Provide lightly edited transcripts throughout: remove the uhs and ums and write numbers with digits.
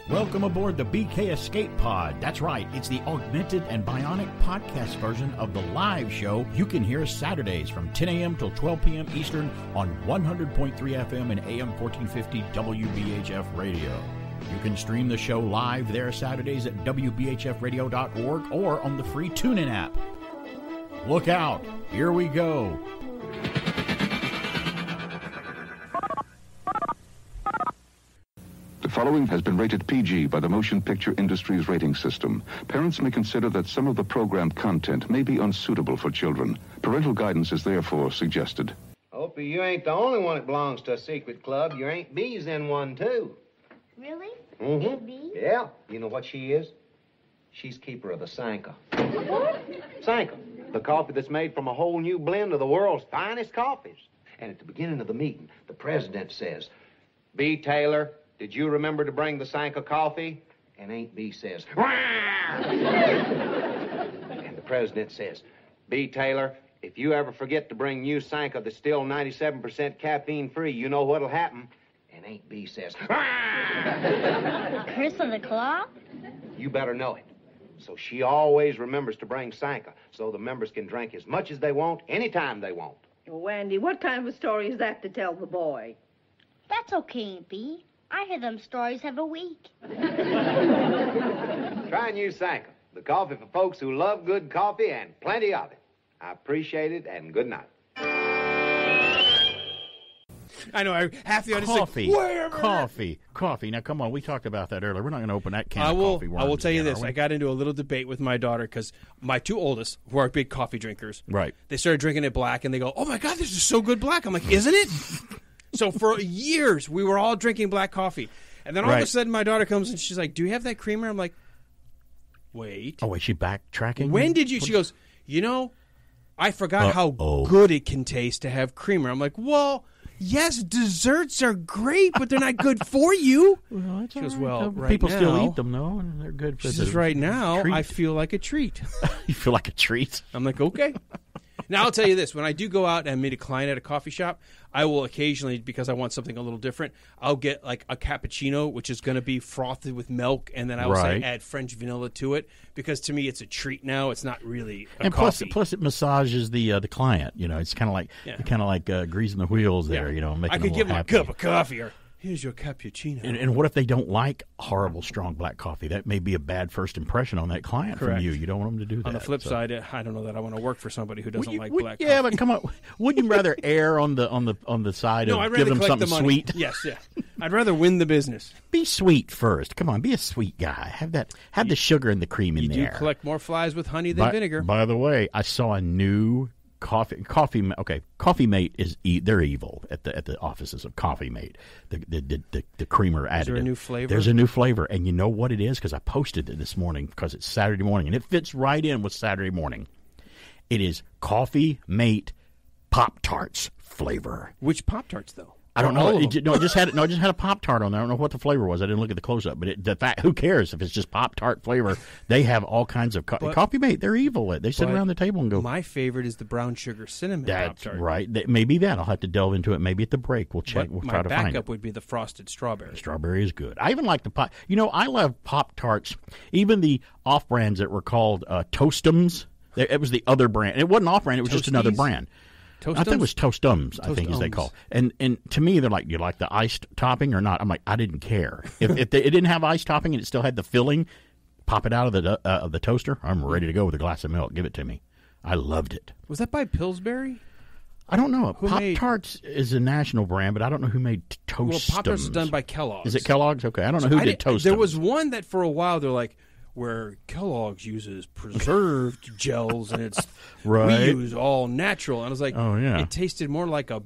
Welcome aboard the BK Escape Pod. That's right, it's the augmented and bionic podcast version of the live show. You can hear us Saturdays from 10 a.m. till 12 p.m. Eastern on 100.3 FM and AM 1450 WBHF Radio. You can stream the show live there Saturdays at WBHFradio.org or on the free TuneIn app. Look out, here we go. The following has been rated PG by the Motion Picture Industry's rating system. Parents may consider that some of the program content may be unsuitable for children. Parental guidance is therefore suggested. Opie, you ain't the only one that belongs to a secret club. Your Aunt Bee's in one, too. Really? Mm-hmm. Aunt Bee? Yeah. You know what she is? She's keeper of the Sanka. What? Sanka, the coffee that's made from a whole new blend of the world's finest coffees. And at the beginning of the meeting, the president says, B. Taylor, did you remember to bring the Sanka coffee? And Aunt Bee says, Wah! And the president says, B. Taylor, if you ever forget to bring new Sanka that's still 97% caffeine-free, you know what'll happen. And Aunt Bee says, Wah! Curse of the Claw? You better know it. So she always remembers to bring Sanka so the members can drink as much as they want, anytime they want. Oh, Wendy, what kind of a story is that to tell the boy? That's okay, Aunt Bee. I hear them stories every week. Try new Sanka, the coffee for folks who love good coffee and plenty of it. I appreciate it, and good night. I know, half the audience Coffee, like, wait a minute. coffee. Now, come on, we talked about that earlier. We're not going to open that can I of will, coffee. I will tell you again, this. are we? I got into a little debate with my daughter because my two oldest, who are big coffee drinkers, Right. they started drinking it black, and they go, oh, my God, this is so good black. I'm like, isn't it? So for years, we were all drinking black coffee. And then all of a Right. sudden, my daughter comes, and she's like, do you have that creamer? I'm like, wait. Oh, is she backtracking? When did you? She goes, you know, I forgot how Uh-oh. good it can taste to have creamer. I'm like, well, yes, desserts are great, but they're not good for you. Well, that's She goes, all right. well, right people still now- eat them, though, and they're good for She says, right now, treat. I feel like a treat. You feel like a treat. I'm like, okay. Now, I'll tell you this. When I do go out and meet a client at a coffee shop, I will occasionally, because I want something a little different, I'll get like a cappuccino, which is going to be frothed with milk, and then I will say Right. add French vanilla to it, because to me it's a treat now. It's not really a And coffee. plus it massages the client. You know, it's kind of like greasing the wheels there. Yeah. You know, making I could them give them a happy. cup of coffee, or here's your cappuccino. And what if they don't like horrible strong black coffee? That may be a bad first impression on that client Correct. from you. You don't want them to do that. On the flip so. side, I don't know that I want to work for somebody who doesn't like black yeah, coffee. but come on, wouldn't you rather err on the side No, of I'd give rather them collect something the money. sweet? Yes, yeah. I'd rather win the business. Be sweet first. Come on, be a sweet guy. Have the sugar and the cream in You there. do collect more flies with honey than vinegar. By the way, I saw a new Coffee Mate they're evil at the offices of Coffee Mate. The creamer additive. Is there a new flavor? There's a new flavor, and you know what it is? Because I posted it this morning because it's Saturday morning, and it fits right in with Saturday morning. It is Coffee Mate Pop-Tarts flavor. Which Pop-Tarts, though? I don't All know. of them? It just had a Pop-Tart on there. I don't know what the flavor was. I didn't look at the close-up. But who cares if it's just Pop-Tart flavor? They have all kinds of Coffee Mate. They're evil. They sit around the table and go. My favorite is the brown sugar cinnamon That's Pop-Tart. right. Maybe that. I'll have to delve into it. Maybe at the break we'll check. We'll try to my find backup it. would be the frosted strawberry. Strawberry is good. I even like the pop. You know, I love Pop-Tarts. Even the off-brands that were called Toastums. It was the other brand. It wasn't off-brand. It was just another Toasties? brand. Toastums? I think it was Toastums, I think, as they call. And to me, they're like, you like the iced topping or not? I'm like, I didn't care. If it didn't have iced topping and it still had the filling, pop it out of the toaster. I'm ready to go with a glass of milk. Give it to me. I loved it. Was that by Pillsbury? I don't know. Who made- Pop-Tarts is a national brand, but I don't know who made Toastums. Well, Pop-Tarts is done by Kellogg's. Is it Kellogg's? Okay, I don't know who did Toastums. There was one that for a while they're like, where Kellogg's uses preserved gels and it's Right. we use all natural. And I was like, Oh, yeah. It tasted more like a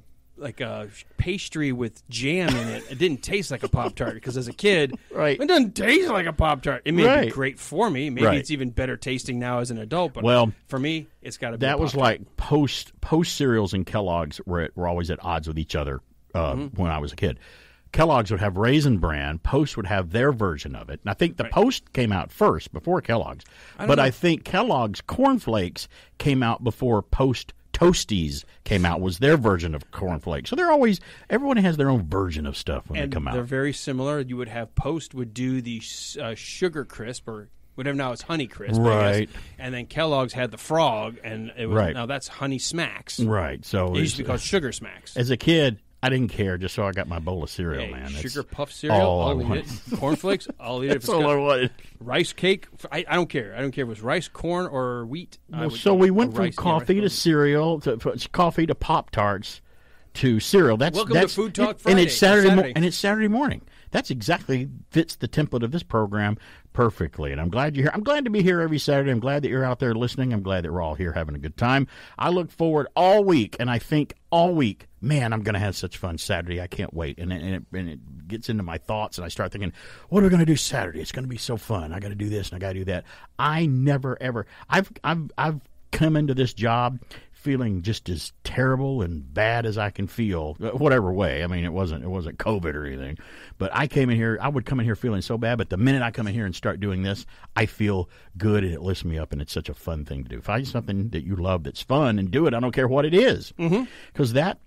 pastry with jam in it. It didn't taste like a Pop-Tart because as a kid, Right. it doesn't taste like a Pop-Tart. It may be Right. great for me. Maybe Right. it's even better tasting now as an adult. But Well, for me, it's got to be That a was Pop-Tart. like post cereals and Kellogg's were always at odds with each other when I was a kid. Kellogg's would have Raisin Bran. Post would have their version of it. And I think the Post came out first before Kellogg's. But I think Kellogg's Corn Flakes came out before Post Toasties came out, was their version of cornflakes. So everyone has their own version of stuff when they come out. They're very similar. You would have Post would do the Sugar Crisp, or whatever now it's Honey Crisp, right? And then Kellogg's had the Frog, and it was, now that's Honey Smacks, right? So it used to be called Sugar Smacks. As a kid, I didn't care, just so I got my bowl of cereal, man. Sugar Puff cereal, I'll eat it. Cornflakes, I'll eat it. That's all I wanted. Rice cake, I don't care. I don't care if it was rice, corn, or wheat. So we went from coffee to cereal, to coffee to Pop-Tarts to cereal. Welcome to Food Talk Friday. And it's Saturday morning. That's exactly fits the template of this program perfectly. And I'm glad you're here. I'm glad to be here every Saturday. I'm glad that you're out there listening. I'm glad that we're all here having a good time. I look forward all week, and I think all week, man, I'm going to have such fun Saturday. I can't wait. And it gets into my thoughts, and I start thinking, what are we going to do Saturday? It's going to be so fun. I got to do this, and I got to do that. I never, ever. I've come into this job feeling just as terrible and bad as I can feel, whatever way. I mean, it wasn't COVID or anything, but I would come in here feeling so bad, but the minute I come in here and start doing this, I feel good, and it lifts me up, and it's such a fun thing to do. Find something that you love that's fun and do it. I don't care what it is. Because that,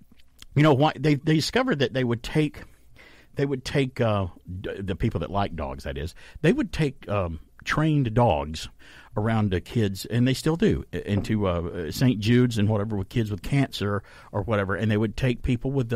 why they discovered that they would take the people that like dogs, that is, they would take trained dogs around the kids, and they still do, into St. Jude's and whatever, with kids with cancer or whatever, and they would take people with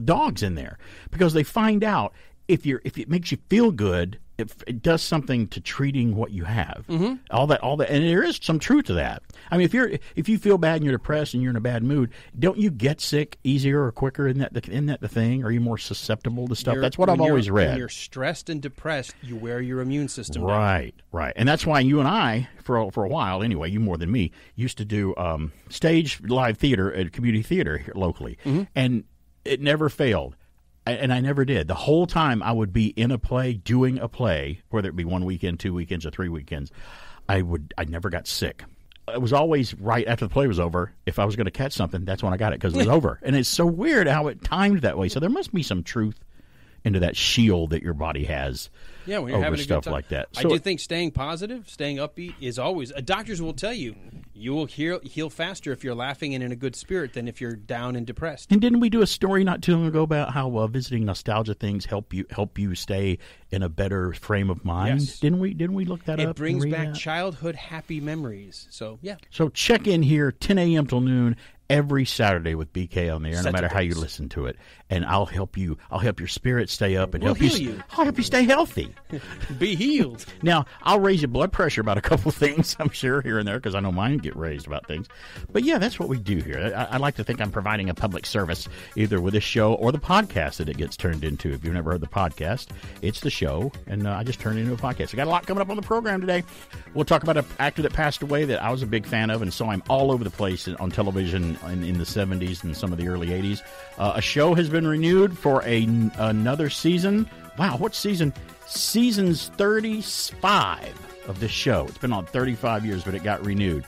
dogs in there, because they find out if it makes you feel good, it does something to treating what you have. All that, and there is some truth to that. I mean, if you feel bad and you're depressed and you're in a bad mood, don't you get sick easier or quicker? Isn't that the thing? Are you more susceptible to stuff? That's what I've always read. When you're stressed and depressed, you wear your immune system down. Right, and that's why you and I, for a while anyway, you more than me, used to do stage live theater at community theater here locally, and it never failed. And I never did. The whole time I would be in a play, doing a play, whether it be 1 weekend, 2 weekends, or 3 weekends, I never got sick. It was always right after the play was over. If I was going to catch something, that's when I got it, because it was over. And it's so weird how it timed that way. So there must be some truth into that shield that your body has. Yeah, when you're over having a stuff good time. like that. I do think staying positive, staying upbeat is always. Doctors will tell you will heal faster if you're laughing and in a good spirit than if you're down and depressed. And didn't we do a story not too long ago about how visiting nostalgia things help you stay in a better frame of mind? Yes. Didn't we look that up? It brings back childhood happy memories. So yeah. So check in here 10 a.m. till noon. Every Saturday with BK on the air, no matter how you listen to it, and I'll help you. I'll help your spirit stay up and I'll help Be healed. Now, I'll raise your blood pressure about a couple of things, I'm sure, here and there, because I know mine get raised about things. But yeah, that's what we do here. I like to think I'm providing a public service, either with this show or the podcast that it gets turned into. If you've never heard the podcast, it's the show, and I just turned it into a podcast. I got a lot coming up on the program today. We'll talk about an actor that passed away that I was a big fan of and saw him all over the place on television in the 70s and some of the early 80s. A show has been renewed for another season. Wow, what season? Season's 35 of this show. It's been on 35 years, but it got renewed.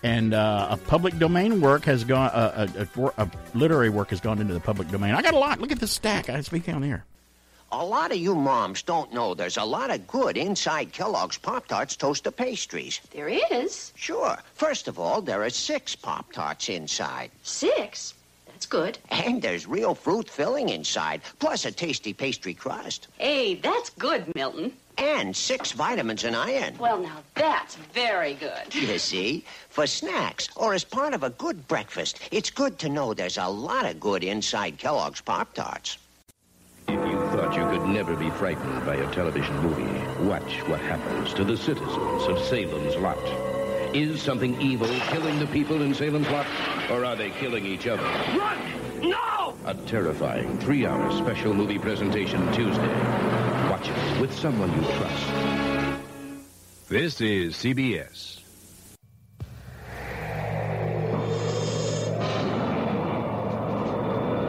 And a public domain work has gone, a literary work has gone into the public domain. I got a lot. Look at the stack. I speak down here. A lot of you moms don't know there's a lot of good inside Kellogg's Pop-Tarts toaster pastries. There is? Sure. First of all, there are 6 Pop-Tarts inside. 6? That's good. And there's real fruit filling inside, plus a tasty pastry crust. Hey, that's good, Milton. And 6 vitamins and iron. Well, now that's very good. You see, for snacks or as part of a good breakfast, it's good to know there's a lot of good inside Kellogg's Pop-Tarts. If you thought you could never be frightened by a television movie, watch what happens to the citizens of Salem's Lot. Is something evil killing the people in Salem's Lot, or are they killing each other? Run! No! A terrifying 3-hour special movie presentation Tuesday. Watch it with someone you trust. This is CBS.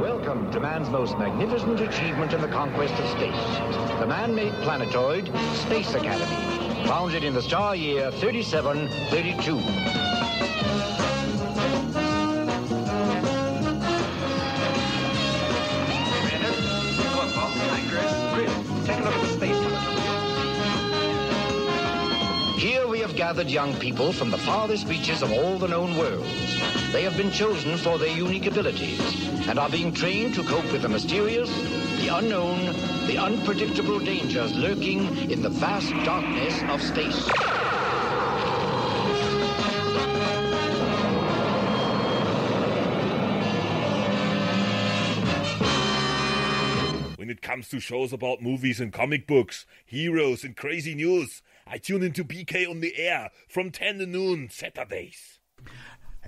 Welcome to man's most magnificent achievement in the conquest of space. The man-made planetoid, Space Academy, founded in the star year 3732. Here we have gathered young people from the farthest reaches of all the known worlds. They have been chosen for their unique abilities and are being trained to cope with the mysterious, the unknown, the unpredictable dangers lurking in the vast darkness of space. When it comes to shows about movies and comic books, heroes and crazy news, I tune into BK on the Air from 10 to noon Saturdays.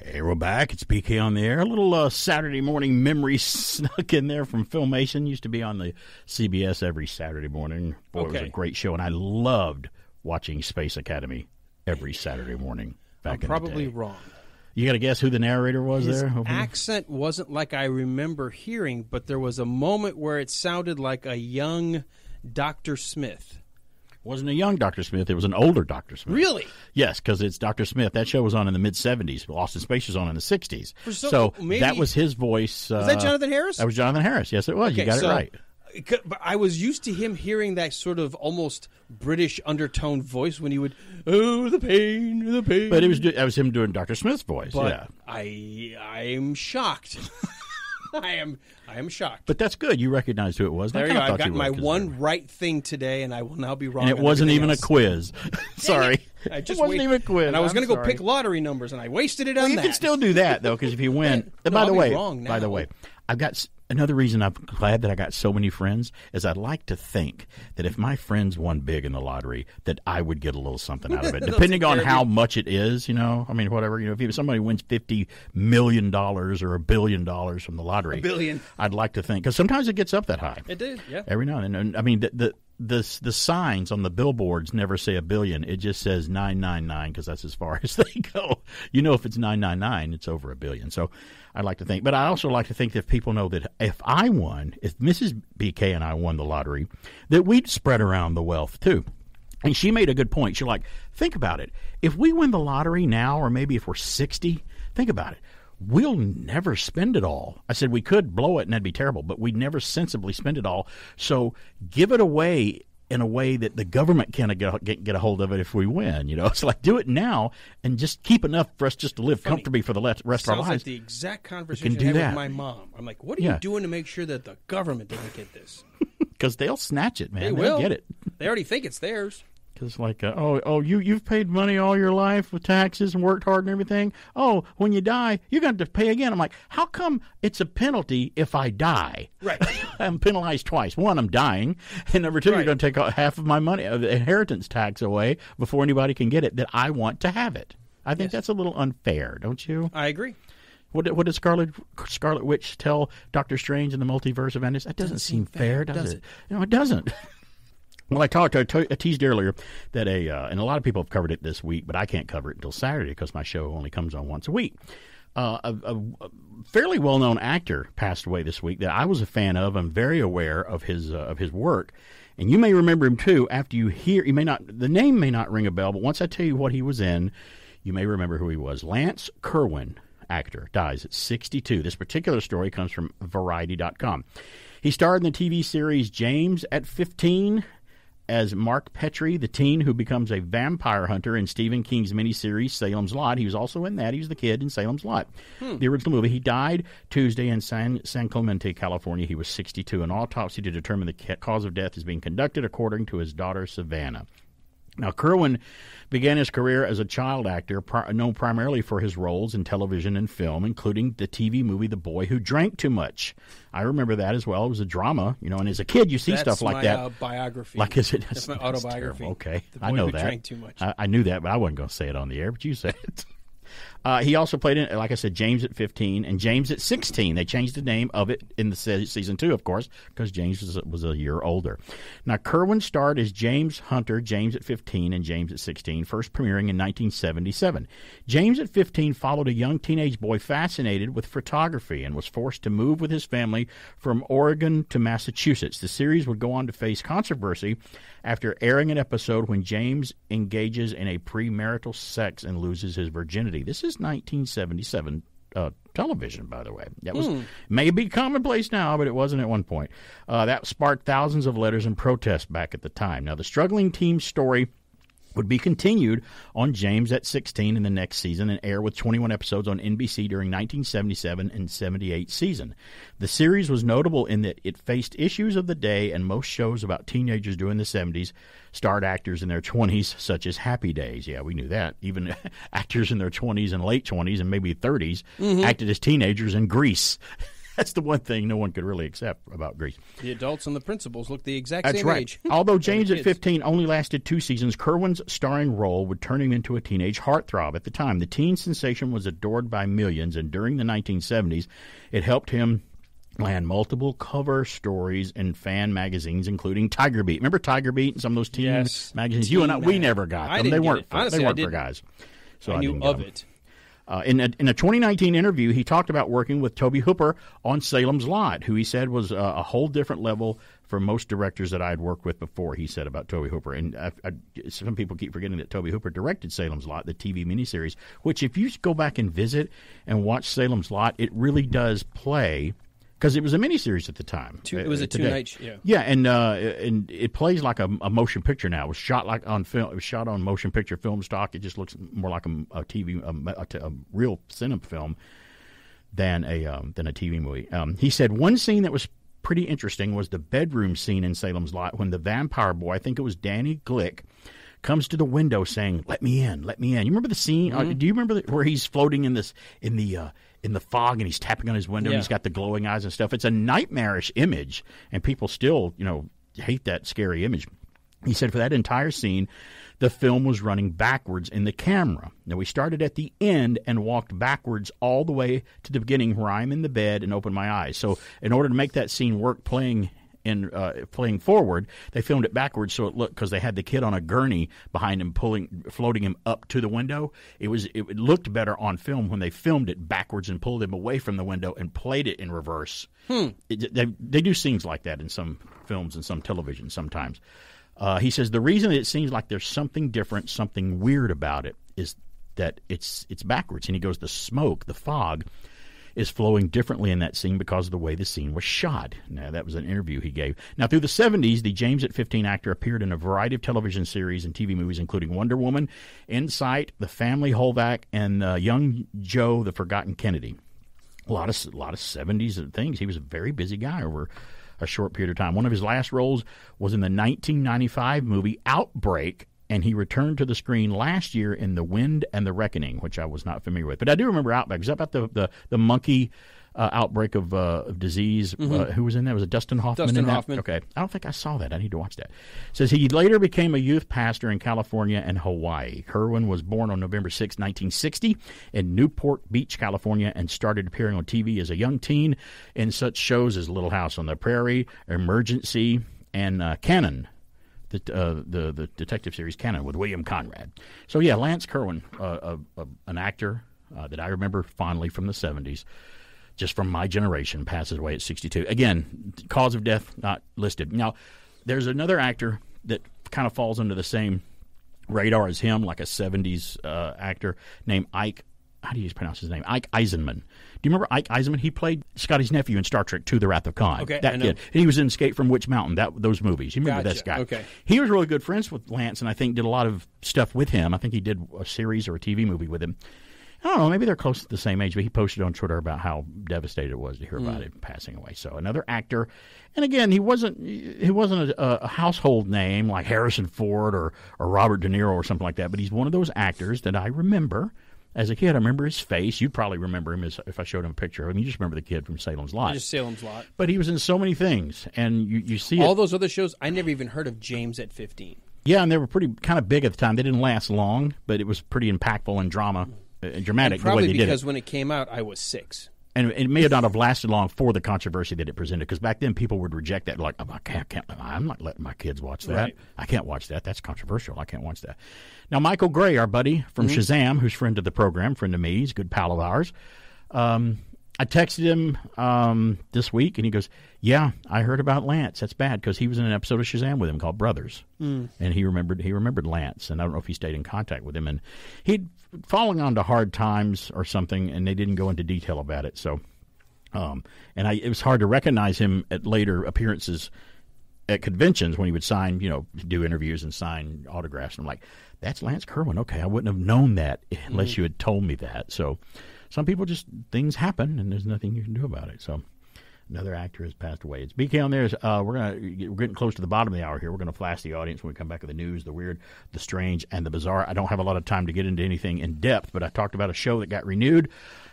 Hey, we're back. It's BK on the Air. A little Saturday morning memory snuck in there from Filmation. Used to be on the CBS every Saturday morning. Boy, It was a great show, and I loved watching Space Academy every Saturday morning back in the day. I'm probably wrong. You got to guess who the narrator was there? His accent wasn't like I remember hearing, but there was a moment where it sounded like a young Dr. Smith. Wasn't a young Dr. Smith. It was an older Dr. Smith. Really? Yes, because it's Dr. Smith. That show was on in the mid-'70s. Lost in Space was on in the '60s. So maybe, that was his voice. Was that Jonathan Harris? That was Jonathan Harris. Yes, it was. Okay, you got it right. But I was used to him hearing that sort of almost British undertone voice when he would, oh, the pain, the pain. But that was him doing Dr. Smith's voice. But yeah. I'm shocked. I am shocked. But that's good. You recognized who it was. There you go. I've got my one right thing today, and I will now be wrong. And it wasn't even else. A quiz. Sorry. It wasn't even a quiz. And I was going to go pick lottery numbers, and I wasted it on that. You can still do that, though, because if you win. By the way, I've got another reason I'm glad that I got so many friends is I'd like to think that if my friends won big in the lottery, that I would get a little something out of it, depending on how much it is. I mean, whatever. If somebody wins $50 million or $1 billion from the lottery, $1 billion, I'd like to think, because sometimes it gets up that high. It did, yeah. Every now and then. I mean, the signs on the billboards never say $1 billion. It just says 999 because that's as far as they go. If it's 999, it's over $1 billion. So I'd like to think. But I also like to think that if people know that if Mrs. BK and I won the lottery, that we'd spread around the wealth too. And she made a good point. She's like, think about it. If we win the lottery now, or maybe if we're 60, think about it. We'll never spend it all. I said we could blow it and that'd be terrible, but we'd never sensibly spend it all. So give it away in a way that the government can't get a hold of it if we win. It's like do it now and just keep enough for us just to live comfortably for the rest of our lives. Sounds like the exact conversation I had with my mom. I'm like, what are you doing to make sure that the government doesn't get this? Because they'll snatch it, man. They'll get it. They already think it's theirs. Because you've paid money all your life with taxes and worked hard and everything. Oh, when you die, you're going to have to pay again. I'm like, how come it's a penalty if I die? Right. I'm penalized twice. One, I'm dying. And number two, you're going to take half of my money, the inheritance tax away before anybody can get it that I want to have it. I think that's a little unfair, don't you? I agree. What did Scarlet Witch tell Doctor Strange in the Multiverse of Madness? That doesn't seem fair, does it? No, it doesn't. Well, I teased earlier that and a lot of people have covered it this week, but I can't cover it until Saturday because my show only comes on once a week. A fairly well-known actor passed away this week that I was a fan of. I'm very aware of his work, and you may remember him too. After you hear, the name may not ring a bell, but once I tell you what he was in, you may remember who he was. Lance Kerwin, actor, dies at 62. This particular story comes from Variety.com. He starred in the TV series James at 15. As Mark Petrie, the teen who becomes a vampire hunter in Stephen King's miniseries Salem's Lot. He was also in that. He was the kid in Salem's Lot, the original movie. He died Tuesday in San Clemente, California. He was 62. An autopsy to determine the cause of death is being conducted, according to his daughter, Savannah. Now, Kerwin began his career as a child actor, known primarily for his roles in television and film, including the TV movie The Boy Who Drank Too Much. I remember that as well. It was a drama, and as a kid, you see stuff like that. That's my biography. That's my autobiography. Okay, The Boy I know Who that. Drank Too Much. I knew that, but I wasn't going to say it on the air, but you said it. He also played in, like I said, James at 15 and James at 16. They changed the name of it in the season 2, of course, because James was a year older. Now, Kerwin starred as James Hunter, James at 15 and James at 16, first premiering in 1977. James at 15 followed a young teenage boy fascinated with photography and was forced to move with his family from Oregon to Massachusetts. The series would go on to face controversy after airing an episode when James engages in a premarital sex and loses his virginity. This is 1977 television, by the way. That was maybe commonplace now, but it wasn't at one point. That sparked thousands of letters and protests back at the time. Now, the struggling team's story would be continued on James at 16 in the next season and air with 21 episodes on NBC during 1977 and 78 season. The series was notable in that it faced issues of the day, and most shows about teenagers during the 70s starred actors in their 20s, such as Happy Days. Yeah, we knew that. Even actors in their 20s and late 20s and maybe 30s acted as teenagers in Grease. That's the one thing no one could really accept about Grease. The adults and the principals look the exact That's same right. age. Although James at 15 only lasted 2 seasons, Kerwin's starring role would turn him into a teenage heartthrob. At the time, the teen sensation was adored by millions, and during the 1970s, it helped him land multiple cover stories in fan magazines, including Tiger Beat. Remember Tiger Beat and some of those teen magazines? You and I, we never got them. They weren't for guys. So I knew of it. In a 2019 interview, he talked about working with Tobe Hooper on Salem's Lot, who he said was a whole different level from most directors that I had worked with before, he said about Tobe Hooper. And some people keep forgetting that Tobe Hooper directed Salem's Lot, the TV miniseries, which if you go back and visit and watch Salem's Lot, it really does play, because it was a miniseries at the time. It was a two-night, yeah. Yeah, and it plays like a motion picture now. It was shot like on film. It was shot on motion picture film stock. It just looks more like a TV, a real cinema film than a TV movie. He said one scene that was pretty interesting was the bedroom scene in Salem's Lot when the vampire boy, I think it was Danny Glick, comes to the window saying, "Let me in, let me in." You remember the scene? Do you remember where he's floating in the fog and he's tapping on his window and he's got the glowing eyes and stuff? It's a nightmarish image, and people still, hate that scary image. He said for that entire scene, the film was running backwards in the camera. Now, we started at the end and walked backwards all the way to the beginning where I'm in the bed and open my eyes. So in order to make that scene work playing forward, they filmed it backwards so it looked, because they had the kid on a gurney behind him floating him up to the window. It looked better on film when they filmed it backwards and pulled him away from the window and played it in reverse. They do scenes like that in some films and some television sometimes. He says the reason it seems like there's something different, something weird about it is that it's backwards. And he goes, the smoke, the fog, is flowing differently in that scene because of the way the scene was shot. Now, that was an interview he gave. Now, through the 70s, the James at 15 actor appeared in a variety of television series and TV movies, including Wonder Woman, Insight, The Family, Holvac, and Young Joe, The Forgotten Kennedy. A lot of 70s things. He was a very busy guy over a short period of time. One of his last roles was in the 1995 movie Outbreak, and he returned to the screen last year in The Wind and the Reckoning, which I was not familiar with. But I do remember Outbreak. Is that about the monkey outbreak of disease? Who was in that? Was it Dustin Hoffman? Dustin Hoffman. Okay. I don't think I saw that. I need to watch that. It says he later became a youth pastor in California and Hawaii. Kerwin was born on November 6, 1960 in Newport Beach, California, and started appearing on TV as a young teen in such shows as Little House on the Prairie, Emergency, and Cannon. The detective series Cannon with William Conrad. So, yeah, Lance Kerwin, an actor that I remember fondly from the 70s, just from my generation, passes away at 62. Again, cause of death not listed. Now, there's another actor that kind of falls under the same radar as him, like a 70s actor named Ike. How do you pronounce his name? Ike Eisenman. Do you remember Ike Eisenman? He played Scotty's nephew in Star Trek II, The Wrath of Khan. Okay, that kid. And he was in Escape from Witch Mountain, those movies. You remember this guy. Okay. He was really good friends with Lance, and I think did a lot of stuff with him. I think he did a series or a TV movie with him. I don't know, maybe they're close to the same age, but he posted on Twitter about how devastated it was to hear about it passing away. So another actor, and again, he wasn't a household name like Harrison Ford or Robert De Niro or something like that, but he's one of those actors that I remember. As a kid, I remember his face. You'd probably remember him if I showed him a picture. I mean, you just remember the kid from Salem's Lot. Just Salem's Lot. But he was in so many things, and you see all those other shows. I never even heard of James at 15. Yeah, and they were pretty kind of big at the time. They didn't last long, but it was pretty impactful and dramatic And the way probably they did it. because when it came out, I was 6. And it may not have lasted long for the controversy that it presented, because back then people would reject that, like, I'm not letting my kids watch that. Right. I can't watch that. That's controversial. I can't watch that. Now, Michael Gray, our buddy from Shazam, who's friend of the program, friend of me, he's a good pal of ours. I texted him this week, and he goes, yeah, I heard about Lance. That's bad, because he was in an episode of Shazam with him called Brothers. And he remembered Lance, and I don't know if he stayed in contact with him. And he'd fallen onto hard times or something, and they didn't go into detail about it. So, it was hard to recognize him at later appearances at conventions when he would sign, do interviews and sign autographs. And I'm like, that's Lance Kerwin. Okay, I wouldn't have known that unless you had told me that. So some people things happen, and there's nothing you can do about it. So another actor has passed away. It's BK on there. We're getting close to the bottom of the hour here. We're going to flash the audience when we come back with the news, the weird, the strange, and the bizarre. I don't have a lot of time to get into anything in depth, but I talked about a show that got renewed.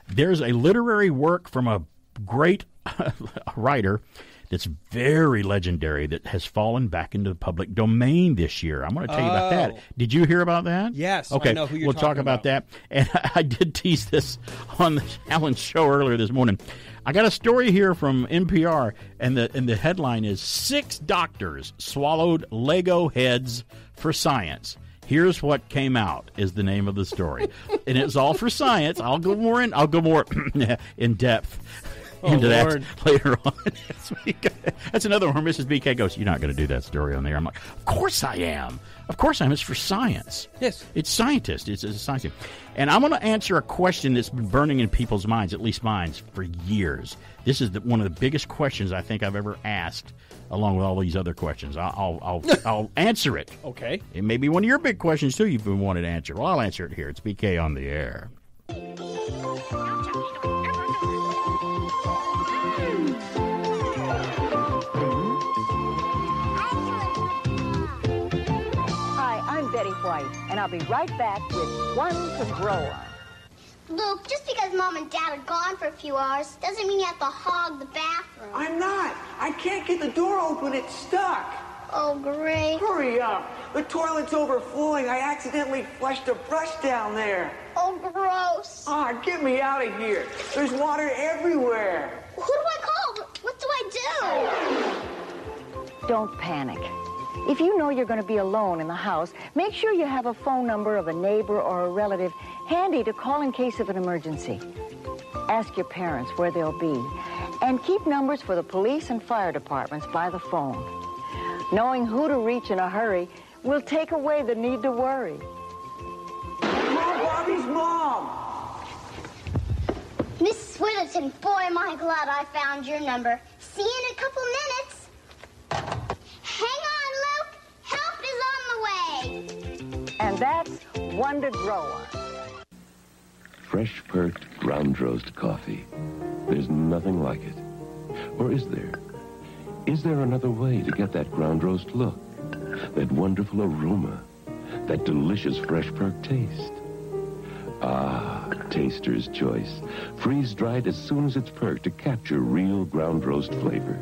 There's a literary work from a great writer that's very legendary that has fallen back into the public domain this year. I'm going to tell you about that. Did you hear about that? Yes. Okay. I know who you're we'll talk about that. And I did tease this on the Alan show earlier this morning. I got a story here from NPR, and the headline is 6 doctors swallowed Lego heads for science. Here's what came out is the name of the story. And it's all for science. I'll go more in depth into that later on. That's another one where Mrs. BK goes, you're not going to do that story on there. I'm like, of course I am. Of course I am. It's for science. Yes. It's scientist. It's a science. And I'm going to answer a question that's been burning in people's minds, at least mine, for years. This is one of the biggest questions I think I've ever asked, along with all these other questions. I'll answer it. Okay. It may be one of your big questions, too, you've been wanting to answer. Well, I'll answer it here. It's BK on the air. And I'll be right back with One to Grow On. Luke, just because Mom and Dad are gone for a few hours doesn't mean you have to hog the bathroom. I'm not. I can't get the door open. It's stuck. Oh, great. Hurry up. The toilet's overflowing. I accidentally flushed a brush down there. Oh, gross. Get me out of here. There's water everywhere. Who do I call? What do I do? Don't panic. If you know you're going to be alone in the house, make sure you have a phone number of a neighbor or a relative handy to call in case of an emergency. Ask your parents where they'll be, and keep numbers for the police and fire departments by the phone. Knowing who to reach in a hurry will take away the need to worry. Mom, Bobby's mom! Mrs. Witherton, boy, am I glad I found your number. See you in a couple minutes. Hang on, Luke. Help is on the way. And that's One to Grow On. Fresh perked ground roast coffee. There's nothing like it. Or is there? Is there another way to get that ground roast look? That wonderful aroma? That delicious fresh perked taste? Taster's Choice. Freeze-dried as soon as it's perked to capture real ground roast flavor.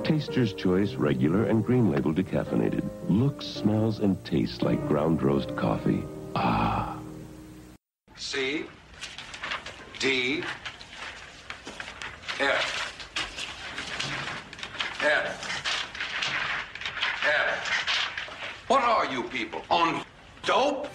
Taster's Choice, regular and green label decaffeinated. Looks, smells, and tastes like ground roast coffee. C, D, F. What are you people? On dope?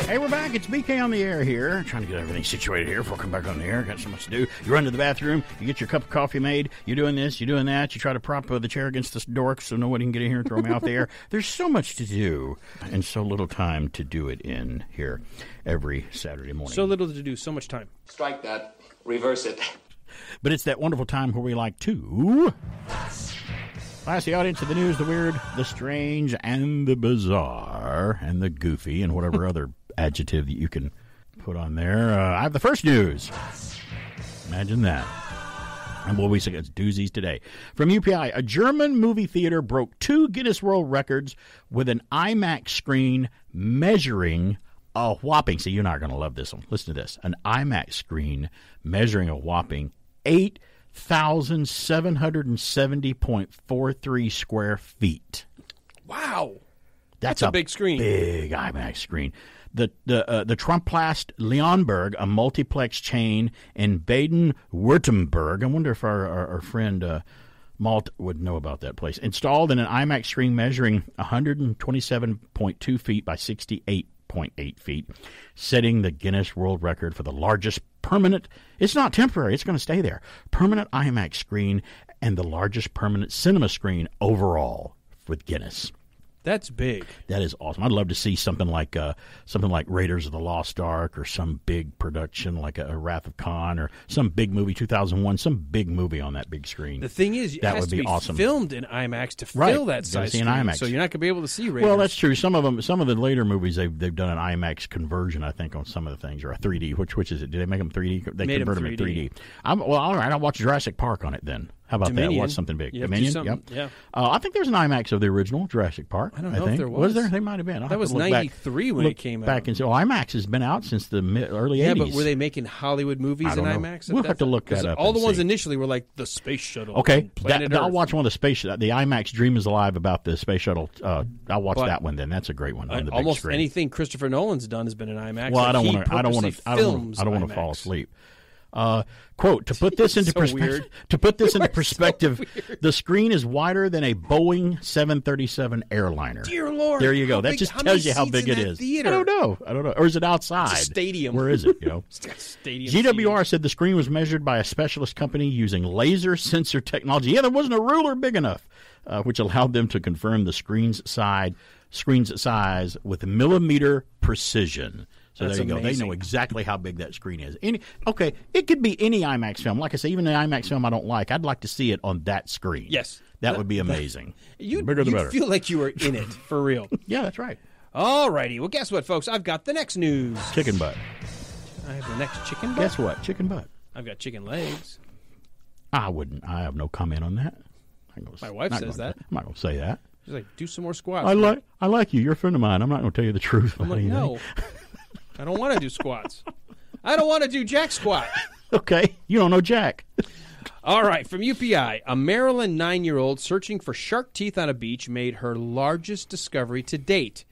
Hey, we're back. It's BK on the air here. Trying to get everything situated here before I come back on the air. Got so much to do. You run to the bathroom. You get your cup of coffee made. You're doing this. You're doing that. You try to prop the chair against the door so nobody can get in here and throw me out the air. There's so much to do and so little time to do it in here every Saturday morning. So little to do. So much time. Strike that. Reverse it. But it's that wonderful time where we like to ask the audience of the news, the weird, the strange, and the bizarre, and the goofy, and whatever other adjective that you can put on there. I have the first news. Imagine that. And what we say, it's doozies today. From UPI, a German movie theater broke 2 Guinness World Records with an IMAX screen measuring a whopping, see, you're not going to love this one. Listen to this. An IMAX screen measuring a whopping 8,770.43 square feet. Wow. That's a big screen. Big IMAX screen. The Tromplast Leonberg, a multiplex chain in Baden-Württemberg. I wonder if our friend Malt would know about that place. Installed in an IMAX screen measuring 127.2 feet by 68.8 feet, setting the Guinness World Record for the largest permanent, it's not temporary, it's going to stay there, permanent IMAX screen and the largest permanent cinema screen overall with Guinness. That's big. That is awesome. I'd love to see something like Raiders of the Lost Ark, or some big production like a Wrath of Khan, or some big movie, 2001, some big movie on that big screen. The thing is, it that has would to be be awesome. filmed in IMAX to Right. fill that You gotta size see an screen, IMAX. so you're not going to be able to see Raiders. Well, that's true. Some of the later movies they've done an IMAX conversion, I think, on some of the things, or a 3D. Which is it? Did they make them 3D? They Made converted them 3D. in 3D. All right. I'll watch Jurassic Park on it then. How about Dominion. that? Watch something big. You have to do Dominion. something, Yep. yeah. I think there's an IMAX of the original Jurassic Park. I don't know if think. there was. there? They might have been. I'll That have was to look 93 when it came back out. and say, IMAX has been out since the early 80s. Yeah, but were they making Hollywood movies I in don't know. IMAX? at We'll that have to time? look that 'Cause up all and the ones see. initially were like the Space Shuttle. Okay, and Planet I'll Earth. watch one of the space. The IMAX Dream is Alive about the space shuttle. I'll watch But that one then. That's a great one on the big almost screen. anything Christopher Nolan's done has been in IMAX. Well, Like, I don't he want to. I don't want purposely to. I don't films want to IMAX. fall asleep. Quote, to put this into So perspective, weird. to put this into You are so perspective, weird. the screen is wider than a Boeing 737 airliner. Dear Lord, there you go. how That big- just how tells many you how seats big in it that is. theater? I don't know. Or is it outside? It's a stadium. Where is it? You know. It's got stadium GWR said the screen was measured by a specialist company using laser sensor technology. Yeah, there wasn't a ruler big enough, which allowed them to confirm the screen's size with millimeter precision. So That's there you go. amazing. They know exactly how big that screen is. It could be any IMAX film. Like I say, even the IMAX film I don't like, I'd like to see it on that screen. Yes. That would be amazing. You the bigger the better. feel like you were in it, for real. Yeah, that's right. All righty. Well, guess what, folks? I've got the next news. Chicken butt. I have the next chicken butt? Guess what? Chicken butt. I've got chicken legs. I have no comment on that. My wife says that. I'm not going to say that. She's like, do some more squats. I like you. You're a friend of mine. I'm not going to tell you the truth. I'm like, no. I don't want to do squats. I don't want to do jack squat. Okay. You don't know Jack. All right. From UPI, a Maryland 9-year-old searching for shark teeth on a beach made her largest discovery to date.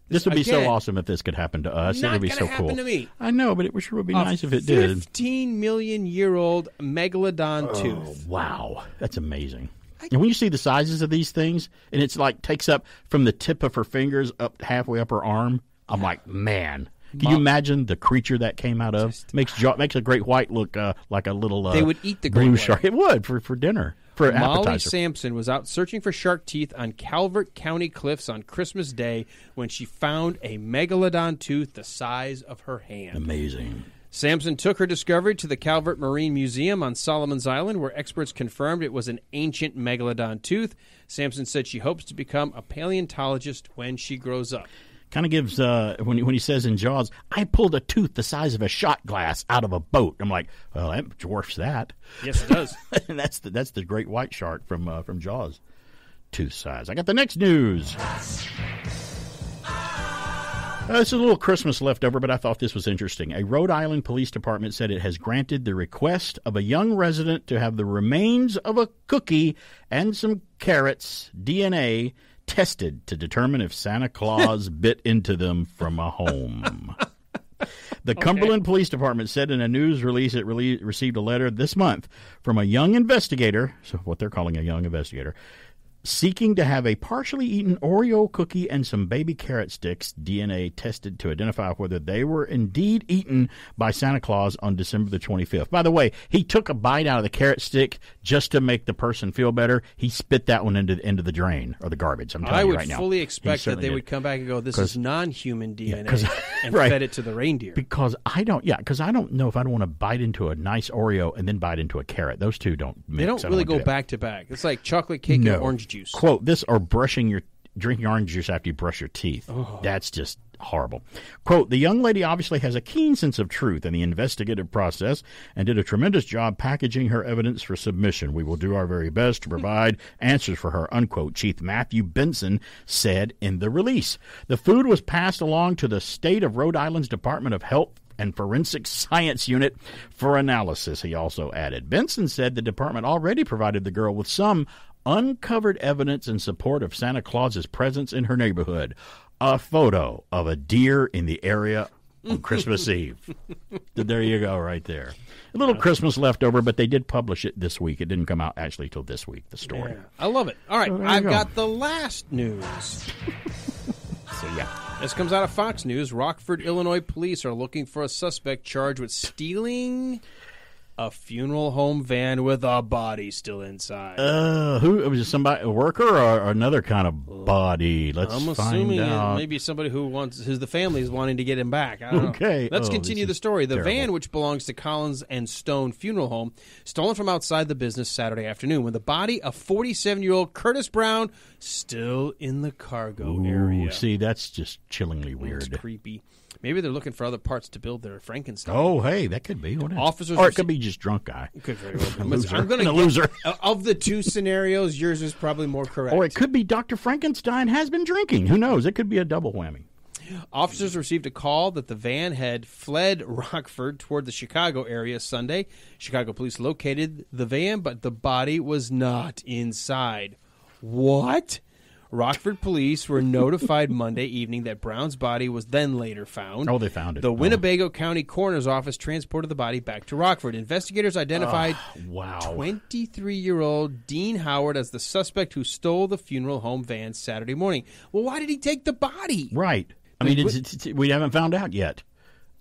This would be Again, so awesome if this could happen to us. It not would be gonna so happen cool. to me. I know, but it sure would be A nice if it did. 15 million year old megalodon tooth. Wow. That's amazing. And when you see the sizes of these things, and it's like takes up from the tip of her fingers up halfway up her arm, I'm like, man. Can you imagine the creature that came out of? Makes a great white look like a little They would eat the great blue white. shark. It would for dinner, for an Molly appetizer. Sampson was out searching for shark teeth on Calvert County cliffs on Christmas Day when she found a megalodon tooth the size of her hand. Amazing. Sampson took her discovery to the Calvert Marine Museum on Solomon's Island, where experts confirmed it was an ancient megalodon tooth. Sampson said she hopes to become a paleontologist when she grows up. Kind of gives when he says in Jaws, I pulled a tooth the size of a shot glass out of a boat. I'm like, well, that dwarfs that. Yes, it does. And that's the great white shark from Jaws, tooth size. I got the next news. This is a little Christmas leftover, but I thought this was interesting. A Rhode Island police department said it has granted the request of a young resident to have the remains of a cookie and some carrots, DNA, tested to determine if Santa Claus bit into them from a home. The Cumberland Police Department said in a news release it received a letter this month from a young investigator, so what they're calling a young investigator, seeking to have a partially eaten Oreo cookie and some baby carrot sticks DNA tested to identify whether they were indeed eaten by Santa Claus on December the 25th. By the way, he took a bite out of the carrot stick just to make the person feel better. He spit that one into the drain or the garbage. I'm telling you right now. I would fully expect that they did. would come back and go, this is non-human DNA, and right. fed it to the reindeer. Because I don't know if I'd want to bite into a nice Oreo and then bite into a carrot. Those two don't mix. They don't really go back to back. It's like chocolate cake and orange juice. Quote, this or drinking orange juice after you brush your teeth. Oh. That's just horrible. Quote, the young lady obviously has a keen sense of truth in the investigative process and did a tremendous job packaging her evidence for submission. We will do our very best to provide answers for her, unquote, Chief Matthew Benson said in the release. The food was passed along to the state of Rhode Island's Department of Health and Forensic Science Unit for analysis, he also added. Benson said the department already provided the girl with some uncovered evidence in support of Santa Claus's presence in her neighborhood. A photo of a deer in the area on Christmas Eve. There you go, right there. A little Christmas leftover, but they did publish it this week. It didn't come out actually till this week, the story. Yeah, I love it. All right, So there you I've go. got the last news. So, yeah. This comes out of Fox News. Rockford, Illinois police are looking for a suspect charged with stealing a funeral home van with a body still inside. Who was it? Somebody, a worker, or another kind of body? Let's I'm find assuming out. maybe somebody who's the family is wanting to get him back. I don't know. Okay. Let's Oh, continue this the is story. The terrible. van, which belongs to Collins and Stone Funeral Home, stolen from outside the business Saturday afternoon, when the body of 47-year-old Curtis Brown still in the cargo area. See, that's just chillingly weird. It's creepy. Maybe they're looking for other parts to build their Frankenstein. Oh, hey, that could be. Officers or it could be just drunk guy. Could very well be. Loser. I'm gonna A loser. Of the two scenarios, yours is probably more correct. Or it could be Dr. Frankenstein has been drinking. Who knows? It could be a double whammy. Officers received a call that the van had fled Rockford toward the Chicago area Sunday. Chicago police located the van, but the body was not inside. What? Rockford police were notified Monday evening that Brown's body was then later found. Oh, they found it. The Winnebago County Coroner's Office transported the body back to Rockford. Investigators identified 23-year-old Dean Howard as the suspect who stole the funeral home van Saturday morning. Well, why did he take the body? Right. I mean, we haven't found out yet.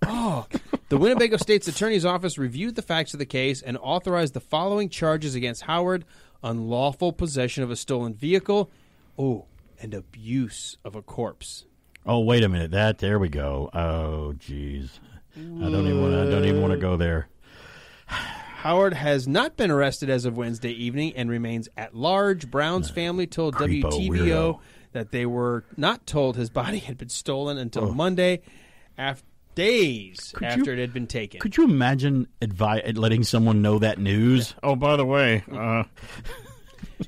Oh. The Winnebago State's Attorney's Office reviewed the facts of the case and authorized the following charges against Howard: unlawful possession of a stolen vehicle, and abuse of a corpse. Oh, wait a minute. There we go. Oh, jeez. I don't even want to go there. Howard has not been arrested as of Wednesday evening and remains at large. Brown's family told Creepo WTVO weirdo. that they were not told his body had been stolen until Monday, days after it had been taken. Could you imagine letting someone know that news? Yeah. Oh, by the way,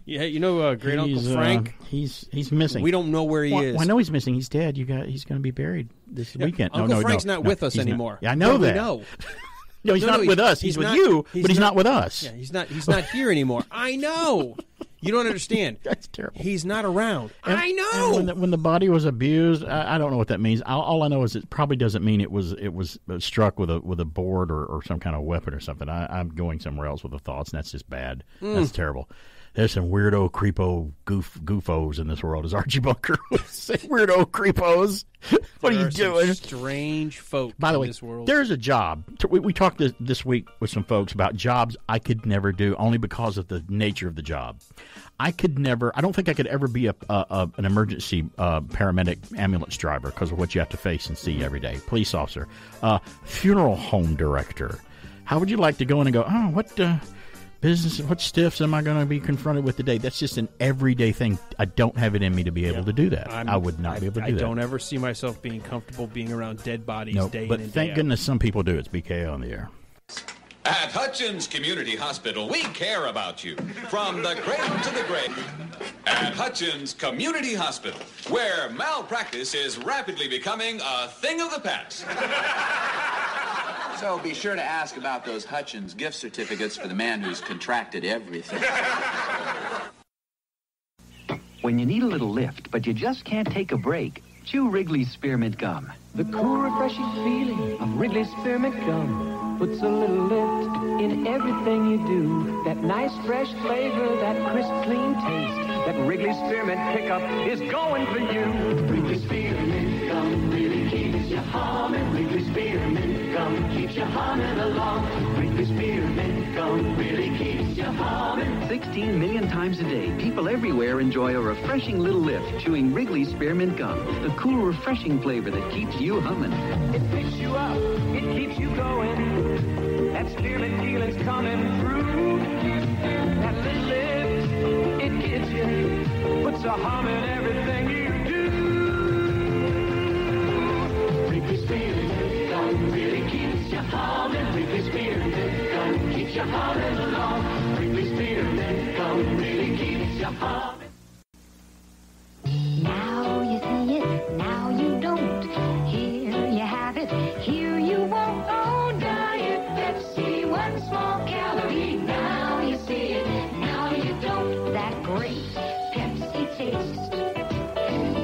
yeah, you know, great Uncle Frank. He's missing. We don't know where he is. Well, I know he's missing. He's dead. He's going to be buried this weekend. Uncle Frank's not with us anymore. Yeah, I know that. No, he's not with us. He's with you, but he's not with us. Yeah, he's not here anymore. I know. You don't understand. That's terrible. He's not around. I know. And when the body was abused, I don't know what that means. All I know is it probably doesn't mean it was struck with a board or some kind of weapon or something. I'm going somewhere else with the thoughts, and that's just bad. That's terrible. There's some weirdo, creepo, goofos in this world, as Archie Bunker would say. Weirdo creepos. What are you doing? Strange folk By the way, in this world. There's a job. We talked this week with some folks about jobs I could never do, only because of the nature of the job. I don't think I could ever be an emergency paramedic ambulance driver because of what you have to face and see every day. Police officer. Funeral home director. How would you like to go in and go, what business, what stiffs am I going to be confronted with today? That's just an everyday thing. I don't have it in me to be able to do that. I would not be able to do that. I don't ever see myself being comfortable being around dead bodies day in and day out. But thank goodness some people do. It's BK on the air. At Hutchins Community Hospital, we care about you. From the cradle to the grave. At Hutchins Community Hospital, where malpractice is rapidly becoming a thing of the past. So be sure to ask about those Hutchins gift certificates for the man who's contracted everything. When you need a little lift, but you just can't take a break, chew Wrigley's Spearmint Gum. The cool, refreshing feeling of Wrigley's Spearmint Gum puts a little lift in everything you do. That nice, fresh flavor, that crisp, clean taste, that Wrigley's Spearmint pickup is going for you. Wrigley's Spearmint Gum really keeps you humming. Wrigley's Spearmint Gum keeps you humming along. Wrigley's Spearmint Gum really keeps you humming. 16 million times a day, people everywhere enjoy a refreshing little lift chewing Wrigley's Spearmint Gum. The cool, refreshing flavor that keeps you humming. It picks you up, it keeps you going. That spearmint feeling's coming through. That little lift, it gets you, puts a hum in everything you do. Wrigley's Spearmint Gum really keeps you humming. Wrigley's Spearmint Gum keeps you humming along. Wrigley's Spearmint Gum really keeps you humming. Now you see it, now you don't. Here you have it, here you won't. Oh, Diet Pepsi, 1 small calorie. Now you see it, now you don't. That great Pepsi taste.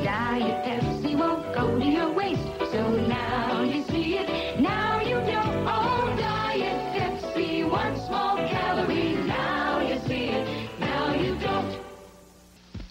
Diet Pepsi won't go to your waist. So now you see it, now you don't. Oh, Diet Pepsi, 1 small calorie. Now you see it, now you don't.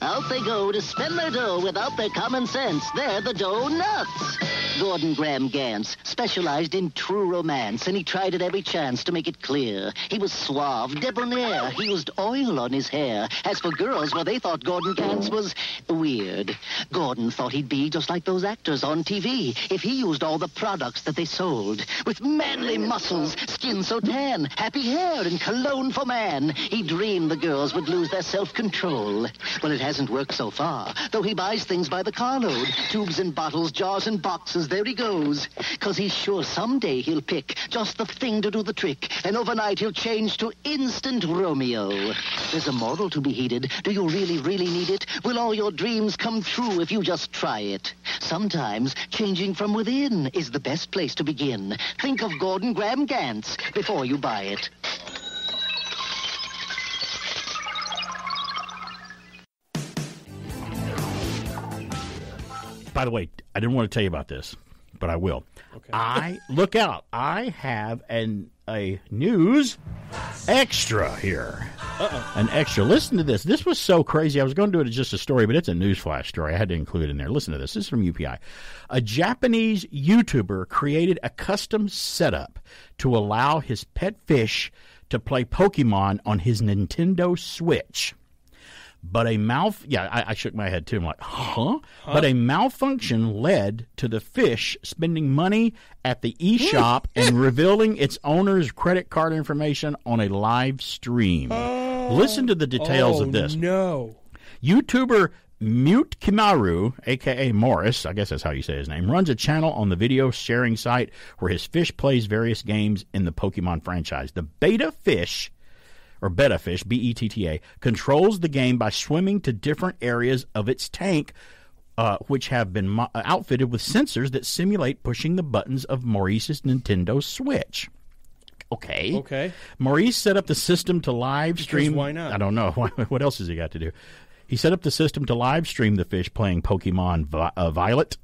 Out they go to spend their dough without their common sense. They're the dough nuts. Gordon Graham Gans specialized in true romance, and he tried at every chance to make it clear. He was suave, debonair. He used oil on his hair. As for girls, well, they thought Gordon Gans was weird. Gordon thought he'd be just like those actors on TV if he used all the products that they sold. With manly muscles, skin so tan, happy hair, and cologne for man. He dreamed the girls would lose their self-control. Well, it hasn't worked so far, though he buys things by the carload. Tubes and bottles, jars and boxes, there he goes. 'Cause he's sure someday he'll pick just the thing to do the trick, and overnight he'll change to instant Romeo. There's a moral to be heeded. Do you really, really need it? Will all your dreams come true if you just try it? Sometimes changing from within is the best place to begin. Think of Gordon Graham Gans before you buy it. By the way, I didn't want to tell you about this, but I will. Okay. Look out. I have a news extra here. An extra. Listen to this. This was so crazy. I was going to do it as just a story, but it's a newsflash story. I had to include it in there. Listen to this. This is from UPI. A Japanese YouTuber created a custom setup to allow his pet fish to play Pokemon on his Nintendo Switch. But I shook my head too. I'm like, huh? But a malfunction led to the fish spending money at the eShop and revealing its owner's credit card information on a live stream. Listen to the details of this. No. YouTuber Mute Kimaru, a.k.a. Morris, I guess that's how you say his name, runs a channel on the video sharing site where his fish plays various games in the Pokemon franchise. The beta fish, B-E-T-T-A, controls the game by swimming to different areas of its tank, which have been outfitted with sensors that simulate pushing the buttons of Maurice's Nintendo Switch. Okay. Maurice set up the system to live stream. Because why not? I don't know. What else has he got to do? He set up the system to live stream the fish playing Pokemon Violet,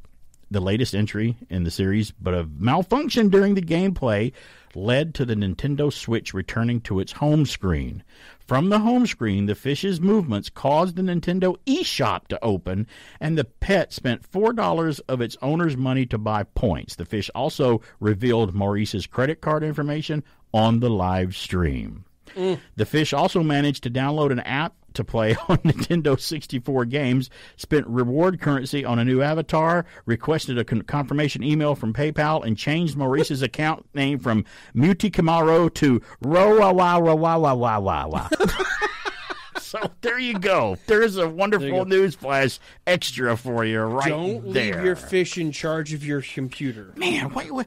the latest entry in the series, but a malfunction during the gameplay led to the Nintendo Switch returning to its home screen. From the home screen, the fish's movements caused the Nintendo eShop to open, and the pet spent $4 of its owner's money to buy points. The fish also revealed Maurice's credit card information on the live stream. The fish also managed to download an app to play on Nintendo 64 games, spent reward currency on a new avatar, requested a confirmation email from PayPal, and changed Maurice's account name from Muti Kamaro to Rowawawawawawawa. So there you go. There's a wonderful news flash extra for you Don't there. leave your fish in charge of your computer. Man, you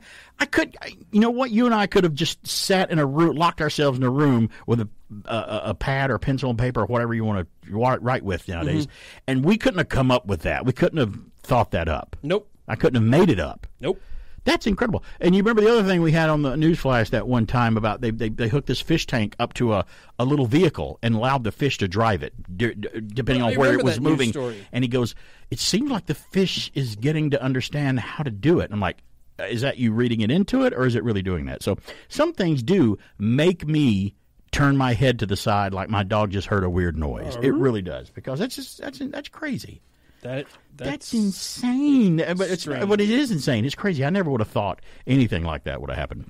know what? You and I could have just sat in a room, locked ourselves in a room with a pad or pencil and paper or whatever you want to write with nowadays, and we couldn't have come up with that. We couldn't have thought that up. Nope. I couldn't have made it up. Nope. That's incredible. And you remember the other thing we had on the newsflash that one time about they hooked this fish tank up to a little vehicle and allowed the fish to drive it, depending on where it was moving. And he goes, it seems like the fish is getting to understand how to do it. And I'm like, is that you reading it into it, or is it really doing that? So some things do make me turn my head to the side like my dog just heard a weird noise. It really does, because that's crazy. That's insane. But it is insane. It's crazy. I never would have thought anything like that would have happened.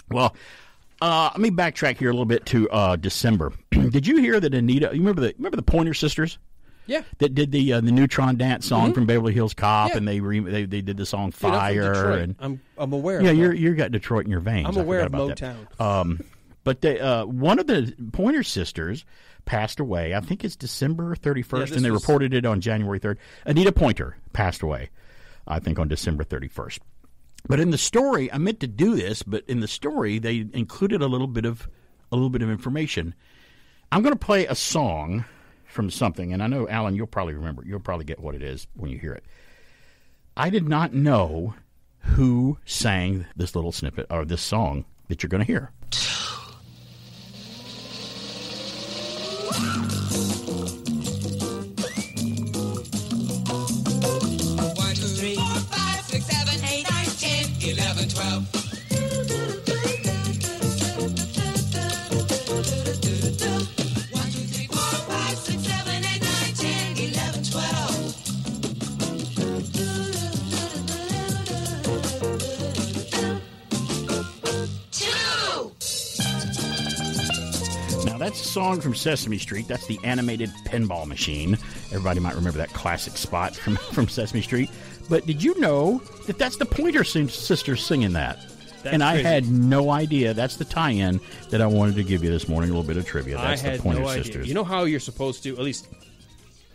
Well, let me backtrack here a little bit to December. Did you hear that Anita? You remember the Pointer Sisters? Yeah. That did the Neutron Dance song from Beverly Hills Cop, and they did the song Fire. And I'm aware. Yeah, of that. you got Detroit in your veins. I'm aware of Motown. But one of the Pointer Sisters passed away. I think it's December 31st, and they reported it on January 3rd. Anita Pointer passed away, I think, on December 31st. But in the story, I meant to do this, but in the story they included a little bit of information. I'm going to play a song from something, and I know, Alan, you'll probably remember. You'll probably get what it is when you hear it. I did not know who sang this little snippet or this song that you're going to hear. 11, 12. 1, 2, 3, 4, 5, 6, 7, 8, 9, 10, 11, 12. that's a song from Sesame Street. That's the animated pinball machine. Everybody might remember that classic spot from Sesame Street. But did you know that that's the Pointer Sisters singing that? That's and I crazy. had no idea. That's the tie-in that I wanted to give you this morning, a little bit of trivia. That's I had the Pointer no idea. Sisters. You know how you're supposed to, at least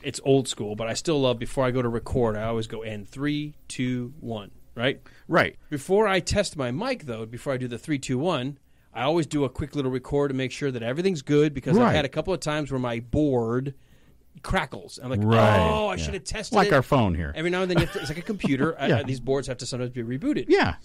it's old school, but I still love, before I go to record, I always go in 3, 2, 1, right? Right. Before I test my mic, though, before I do the 3, 2, 1, I always do a quick little record to make sure that everything's good, because Right. I've had a couple of times where my board crackles. I'm like, Right. oh, I Yeah. should have tested Like it. our phone here. Every now and then, it's like a computer. Yeah. These boards have to sometimes be rebooted. Yeah.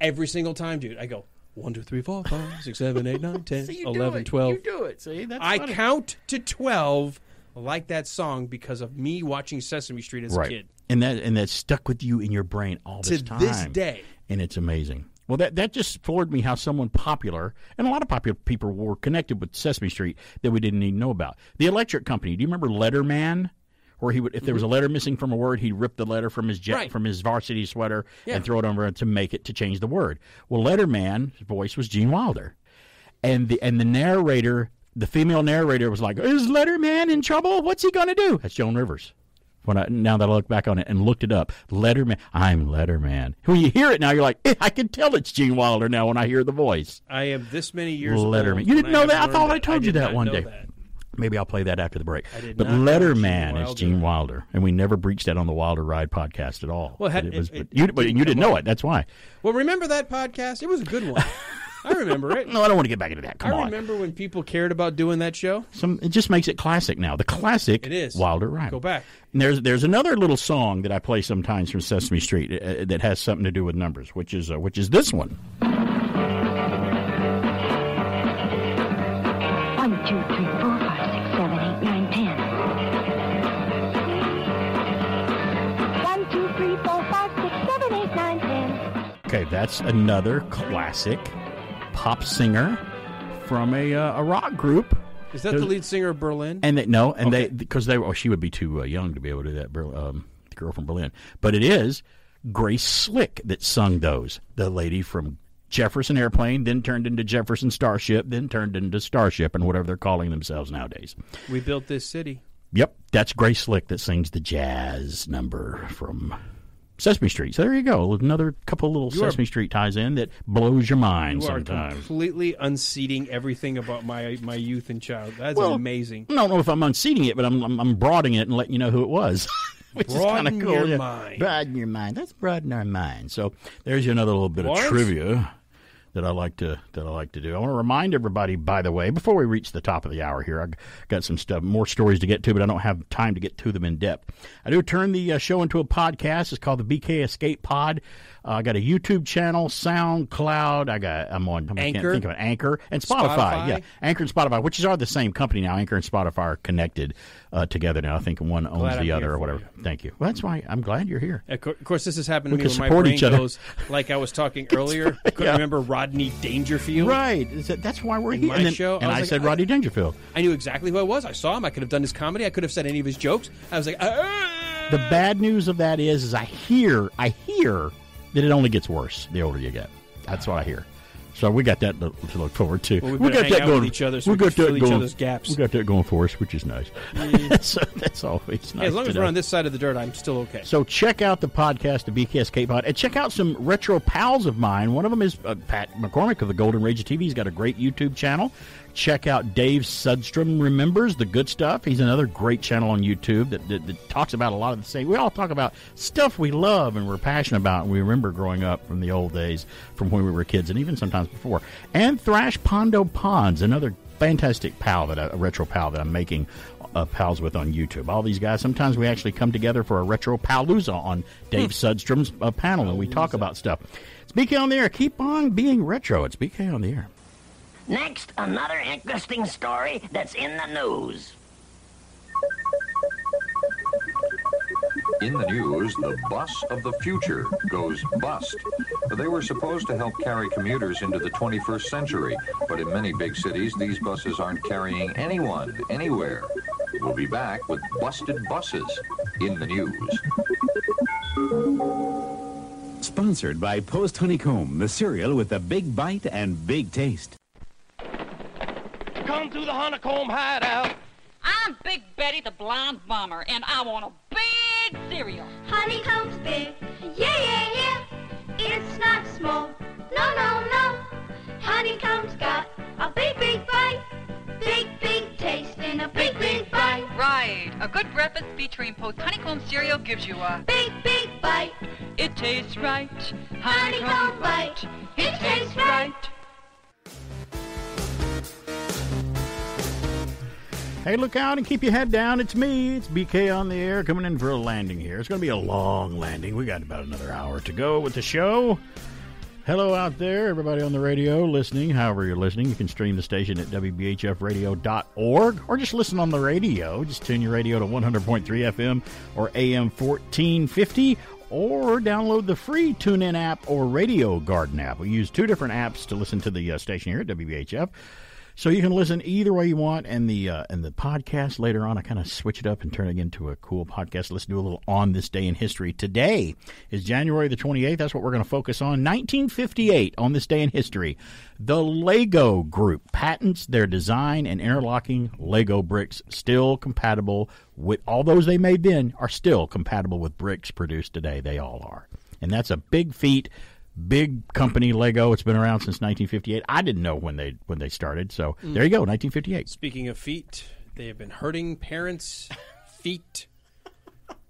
Every single time, dude, I go 1, 2, 3, 4, 5, 6, 7, 8, 9, 10, See, you 11, do it. 12. You do it. See, that's I funny. count to 12 like that song because of me watching Sesame Street as a kid. And that stuck with you in your brain all this To time. this day. And it's amazing. Well, that just floored me how someone popular, and a lot of popular people were connected with Sesame Street that we didn't even know about. The Electric Company. Do you remember Letterman? Where he would, if there was a letter missing from a word, he'd rip the letter from his from his varsity sweater and throw it over to change the word. Well, Letterman's voice was Gene Wilder, and the narrator, the female narrator, was like, "Is Letterman in trouble? What's he gonna do?" That's Joan Rivers. Now that I look back on it and looked it up, Letterman, I'm Letterman. When you hear it now, you're like, I can tell it's Gene Wilder now when I hear the voice. I am this many years Letterman. old. You didn't know that? I have thought learned I told you did that not one know day. that. Maybe I'll play that after the break. I did But not know Letterman Gene is Gene Wilder, and we never breached that on the Wilder Ride podcast at all. Well, But you didn't know it. That's why. Well, remember that podcast? It was a good one. I remember it. No, I don't want to get back into that. Come on. I remember when people cared about doing that show. It just makes it classic now. The classic It is. Wilder Ride. Go back. And there's another little song that I play sometimes from Sesame Street that has something to do with numbers, which is this one. 1, 2, 3, 4, 5, 6, 7, 8, 9, 10. 1, 2, 3, 4, 5, 6, 7, 8, 9, 10. Okay, that's another classic pop singer from a rock group. Is that the lead singer of Berlin? And she would be too young to be able to do that. The girl from Berlin, but it is Grace Slick that sung those. The lady from Jefferson Airplane, then turned into Jefferson Starship, then turned into Starship, and whatever they're calling themselves nowadays. We built this city. Yep, that's Grace Slick that sings the jazz number from Sesame Street. So there you go. Another couple little Sesame Street ties in that blows your mind You are sometimes. completely unseating everything about my youth and child. That's amazing. I don't know if I'm unseating it, but I'm broadening it and letting you know who it was. Which Broaden is kind of cool. your mind. Broaden your mind. Let's broaden our mind. So there's another little bit Lawrence? of trivia that I like to do. I want to remind everybody, by the way, before we reach the top of the hour here, I got some more stories to get to, but I don't have time to get to them in depth. I do turn the show into a podcast. It's called the BK Escape Pod. I got a YouTube channel, SoundCloud. I'm on I can't think of it, Anchor and Spotify. Yeah, Anchor and Spotify, which are the same company now. Anchor and Spotify are connected together now. I think one owns Glad the I'm other here or for whatever. you. Thank you. Well, that's why I'm glad you're here. Of course, this has happened to We me can when my support brain each other. goes, like I was talking earlier. I couldn't remember Rodney Dangerfield. Right. That's why we're in here. my And then- show. and I was said like, Rodney Dangerfield. I knew exactly who I was. I saw him. I could have done his comedy. I could have said any of his jokes. I was like, The bad news of that is I hear that it only gets worse the older you get. That's what I hear. So we got that to look forward to. Well, we we better got hang that out going. with each other so we we can got that fill each going. other's gaps. We got that going for us, which is nice. So that's always nice. Hey, as long to as we're know. on this side of the dirt, I'm still okay. So check out the podcast, the BKSK Pod, and check out some retro pals of mine. One of them is Pat McCormick of the Golden Rage of TV. He's got a great YouTube channel. Check out Dave Sudstrom Remembers the Good Stuff. He's another great channel on YouTube that talks about a lot of the same. We all talk about stuff we love and we're passionate about and we remember growing up from the old days, from when we were kids, and even sometimes before. And Thrash Pondo Ponds, another fantastic pal, a retro pal that I'm making pals with on YouTube. All these guys, sometimes we actually come together for a retro palooza on Dave Sudstrom's panel, and we talk about stuff. It's BK on the Air. Keep on being retro. It's BK on the Air. Next, another interesting story that's in the news. In the news, the bus of the future goes bust. They were supposed to help carry commuters into the 21st century, but in many big cities, these buses aren't carrying anyone, anywhere. We'll be back with Busted Buses in the news. Sponsored by Post Honeycomb, the cereal with the big bite and big taste. come to the Honeycomb Hideout. I'm Big Betty the Blind Bomber, and I want a big cereal. Honeycomb's big, yeah. It's not small, no. Honeycomb's got a big bite. Big taste in a big bite. Right. A good breakfast featuring post honeycomb cereal gives you a big bite. It tastes right. Honeycomb bite. It tastes right. Hey, look out and keep your head down. It's me. It's BK on the air coming in for a landing here. It's going to be a long landing. We got about another hour to go with the show. Hello out there, everybody on the radio listening. However you're listening, you can stream the station at WBHFradio.org or just listen on the radio. Just tune your radio to 100.3 FM or AM 1450 or download the free TuneIn app or Radio Garden app. We use two different apps to listen to the station here at WBHF. So you can listen either way you want, and the podcast later on, I kind of switch it up and turn it into a cool podcast. Let's do a little On This Day in History. Today is January the 28th. That's what we're going to focus on. 1958, on this day in history, the Lego Group patents their design and interlocking Lego bricks, still compatible with, all those they made then are still compatible with bricks produced today. They all are. And that's a big feat. Big company, Lego. It's been around since 1958. I didn't know when they started. So there you go, 1958. Speaking of feet, they have been hurting parents' feet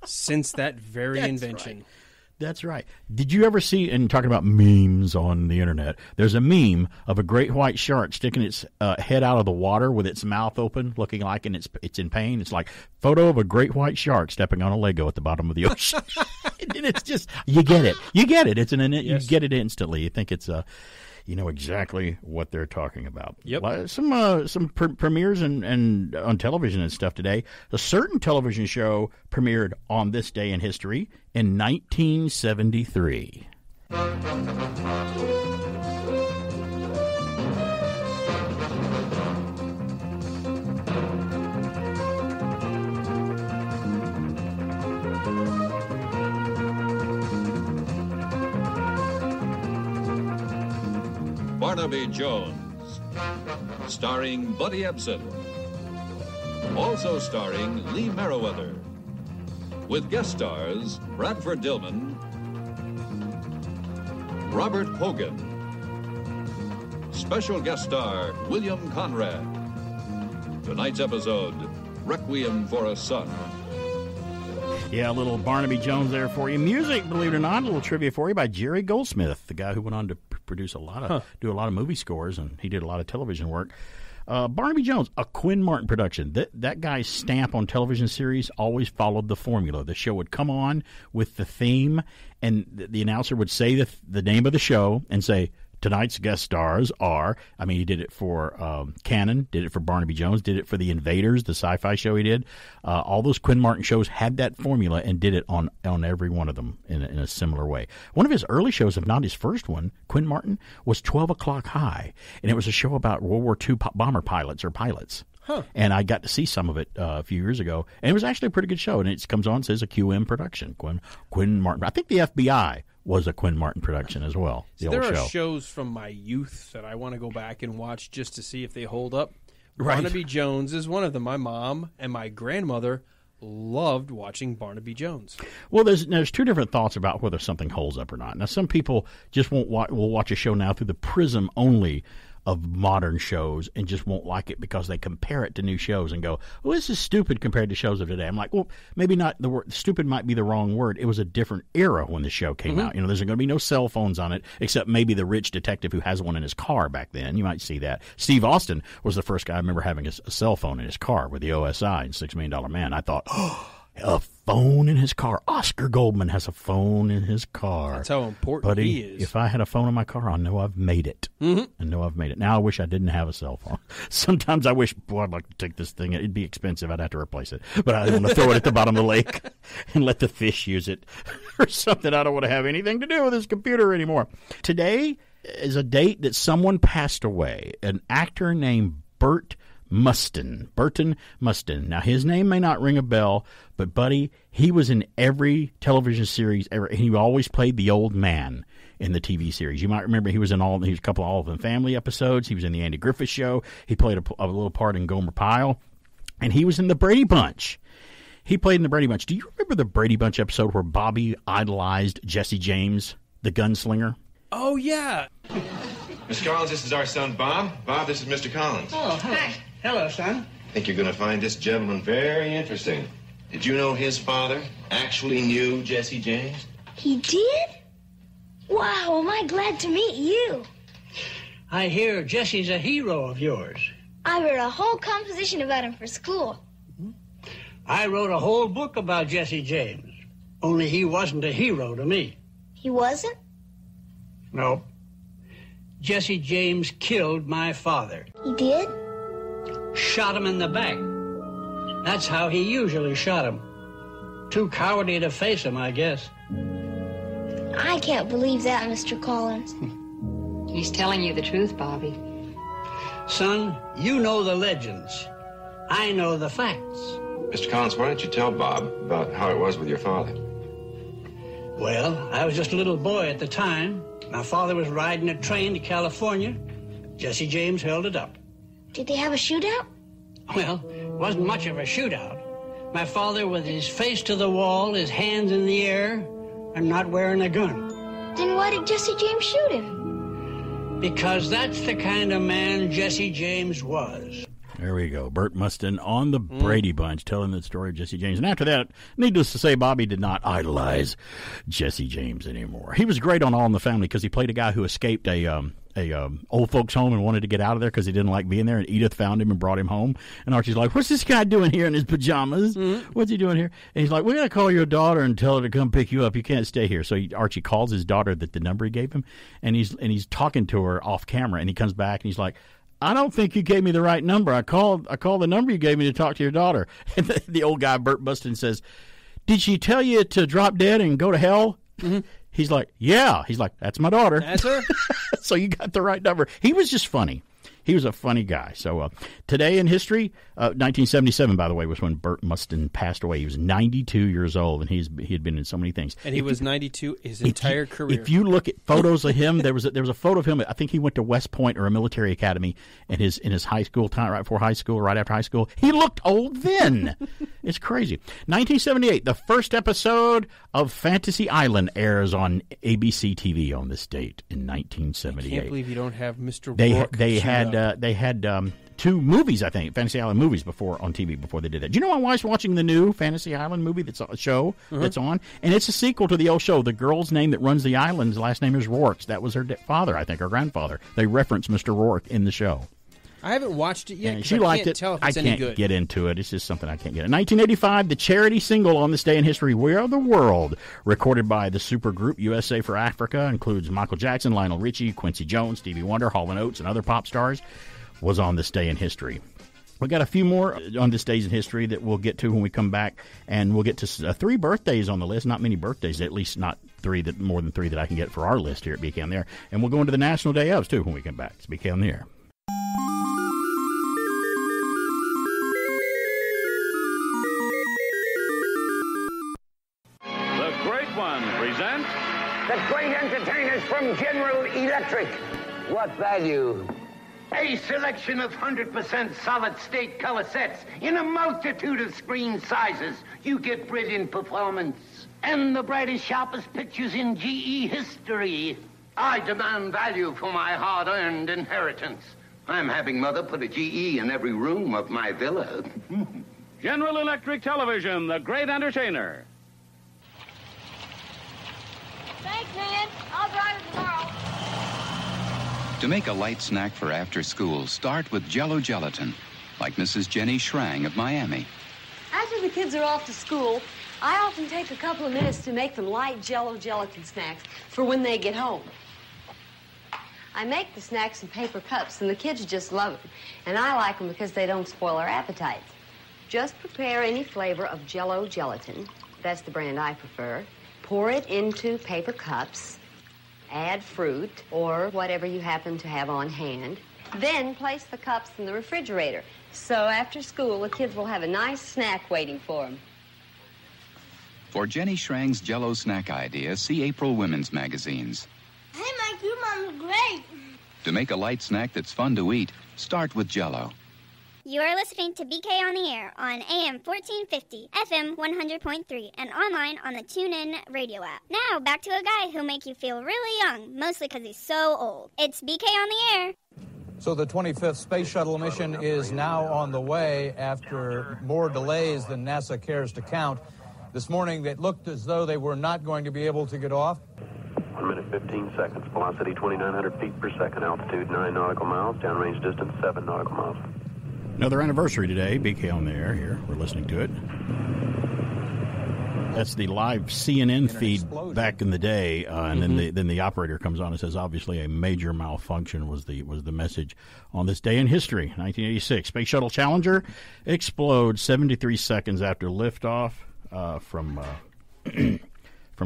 since that very invention. Right. That's right. Did you ever see, and talking about memes on the internet, there's a meme of a great white shark sticking its head out of the water with its mouth open, looking like it's in pain. It's like photo of a great white shark stepping on a Lego at the bottom of the ocean. And it's just, you get it. You get it. Yes. You get it instantly. You think it's you know exactly what they're talking about. Yep. Some premieres and on television and stuff today. A certain television show premiered on this day in history in 1973. Barnaby Jones, starring Buddy Ebsen, also starring Lee Merriweather, with guest stars Bradford Dillman, Robert Hogan, special guest star William Conrad. Tonight's episode, Requiem for a Son. Yeah, a little Barnaby Jones there for you. Music, believe it or not, a little trivia for you by Jerry Goldsmith, the guy who went on to produce do a lot of movie scores, and he did a lot of television work. Barnaby Jones, a Quinn Martin production. That guy's stamp on television series always followed the formula. The show would come on with the theme, and the announcer would say the name of the show and say, tonight's guest stars are, he did it for Cannon, did it for Barnaby Jones, did it for The Invaders, the sci-fi show he did. All those Quinn Martin shows had that formula and did it on every one of them in a similar way. One of his early shows, if not his first one, Quinn Martin, was 12 O'Clock High, and it was a show about World War II bomber pilots. Huh. And I got to see some of it a few years ago, and it was actually a pretty good show, and it comes on and says a QM production, Quinn Martin. I think the FBI was a Quinn Martin production as well. There are shows from my youth that I want to go back and watch just to see if they hold up. Right. Barnaby Jones is one of them. My mom and my grandmother loved watching Barnaby Jones. Well, there's two different thoughts about whether something holds up or not. Now, some people just will watch a show now through the prism only of modern shows and just won't like it because they compare it to new shows and go, well, this is stupid compared to shows of today. I'm like, well, maybe not. The word stupid might be the wrong word. It was a different era when the show came out. There's going to be no cell phones on it except maybe the rich detective who has one in his car back then. You might see that. Steve Austin was the first guy I remember having a cell phone in his car with the OSI and $6 Million Man. I thought, a phone in his car. Oscar Goldman has a phone in his car. That's how important he is. If I had a phone in my car, I know I've made it. I know I've made it. Now I wish I didn't have a cell phone. Sometimes I wish, I'd like to take this thing. It'd be expensive. I'd have to replace it. But I want to throw it at the bottom of the lake and let the fish use it or something. I don't want to have anything to do with this computer anymore. Today is a date that someone passed away. An actor named Burton Mustin. Now, his name may not ring a bell, but, buddy, he was in every television series ever. He always played the old man in the TV series. You might remember he was in a couple of All of Them Family episodes. He was in the Andy Griffith Show. He played a little part in Gomer Pyle. And he was in the Brady Bunch. He played in the Brady Bunch. Do you remember the Brady Bunch episode where Bobby idolized Jesse James, the gunslinger? Oh, yeah. Miss Collins, this is our son, Bob. Bob, this is Mr. Collins. Oh, hi. Hello, son. I think you're going to find this gentleman very interesting. Did you know his father actually knew Jesse James? He did? Wow, am I glad to meet you. I hear Jesse's a hero of yours. I wrote a whole composition about him for school. I wrote a whole book about Jesse James, only he wasn't a hero to me. He wasn't? No. Jesse James killed my father. He did? Shot him in the back. That's how he usually shot him. Too cowardly to face him, I guess. I can't believe that, Mr. Collins. He's telling you the truth, Bobby. Son, you know the legends. I know the facts. Mr. Collins, why don't you tell Bob about how it was with your father? Well, I was just a little boy at the time. My father was riding a train to California. Jesse James held it up. Did they have a shootout? Well, it wasn't much of a shootout. My father with his face to the wall, his hands in the air, and not wearing a gun. Then why did Jesse James shoot him? Because that's the kind of man Jesse James was. There we go. Burt Mustin on the Brady Bunch telling the story of Jesse James. And after that, needless to say, Bobby did not idolize Jesse James anymore. He was great on All in the Family because he played a guy who escaped a old folks home and wanted to get out of there because he didn't like being there. And Edith found him and brought him home. And Archie's like, what's this guy doing here in his pajamas? What's he doing here? And he's like, we got to call your daughter and tell her to come pick you up. You can't stay here. So Archie calls his daughter the number he gave him. And he's talking to her off camera. And he comes back and he's like, I don't think you gave me the right number. I called the number you gave me to talk to your daughter. And the old guy, Burt Mustin, says, did she tell you to drop dead and go to hell? Mm-hmm. He's like, yeah. He's like, that's my daughter. That's her? So you got the right number. He was just funny. He was a funny guy. So today in history, 1977, by the way, was when Burt Mustin passed away. He was 92 years old, and he had been in so many things. And he was 92 his entire career. If you look at photos of him, there was a photo of him. I think he went to West Point or a military academy in his high school time, right before high school, right after high school. He looked old then. It's crazy. 1978, the first episode of Fantasy Island airs on ABC TV on this date in 1978. I can't believe you don't have Mr. Rourke. They had two movies, I think, Fantasy Island movies on TV before they did that. Do you know my wife's watching the new Fantasy Island movie that's on? And it's a sequel to the old show. The girl's name that runs the island's last name is Rourke. That was her father, I think, her grandfather. They reference Mr. Rourke in the show. I haven't watched it yet because she liked can't it. tell if it's any good. I can't get into it. It's just something I can't get. In 1985, the charity single on this day in history, We Are the World, recorded by the supergroup USA for Africa, includes Michael Jackson, Lionel Richie, Quincy Jones, Stevie Wonder, Hall & Oates, and other pop stars, was on this day in history. We got a few more on this day in history that we'll get to when we come back, and we'll get to 3 birthdays on the list. Not many birthdays, at least not more than 3 that I can get for our list here at BK on the Air. And we'll go into the National Day Ofs, too, when we come back. It's BK on the Air. The great entertainers from General Electric. What value? A selection of 100% solid-state color sets in a multitude of screen sizes. You get brilliant performance and the brightest, sharpest pictures in GE history. I demand value for my hard-earned inheritance. I'm having Mother put a GE in every room of my villa. General Electric Television, the great entertainer. Thanks, man. I'll drive it tomorrow. To make a light snack for after school, start with Jell-O Gelatin, like Mrs. Jenny Schrang of Miami. After the kids are off to school, I often take a couple of minutes to make them light Jell-O Gelatin snacks for when they get home. I make the snacks in paper cups, and the kids just love them. And I like them because they don't spoil our appetites. Just prepare any flavor of Jell-O Gelatin. That's the brand I prefer. Pour it into paper cups, add fruit or whatever you happen to have on hand, then place the cups in the refrigerator. So after school, the kids will have a nice snack waiting for them. For Jenny Schrang's Jell-O snack idea, see April Women's Magazines. like you, Mom's great. To make a light snack that's fun to eat, start with Jell-O. You are listening to BK on the Air on AM 1450, FM 100.3, and online on the TuneIn radio app. Now, back to a guy who'll make you feel really young, mostly because he's so old. It's BK on the Air. So the 25th Space Shuttle mission is now on the way after more delays than NASA cares to count. This morning, it looked as though they were not going to be able to get off. 1 minute, 15 seconds. Velocity 2,900 feet per second. Altitude 9 nautical miles. Downrange distance 7 nautical miles. Another anniversary today. BK on the Air here. We're listening to it. That's the live CNN feed back in the day, and then the operator comes on and says, obviously a major malfunction was the message on this day in history. 1986, Space Shuttle Challenger explodes 73 seconds after liftoff from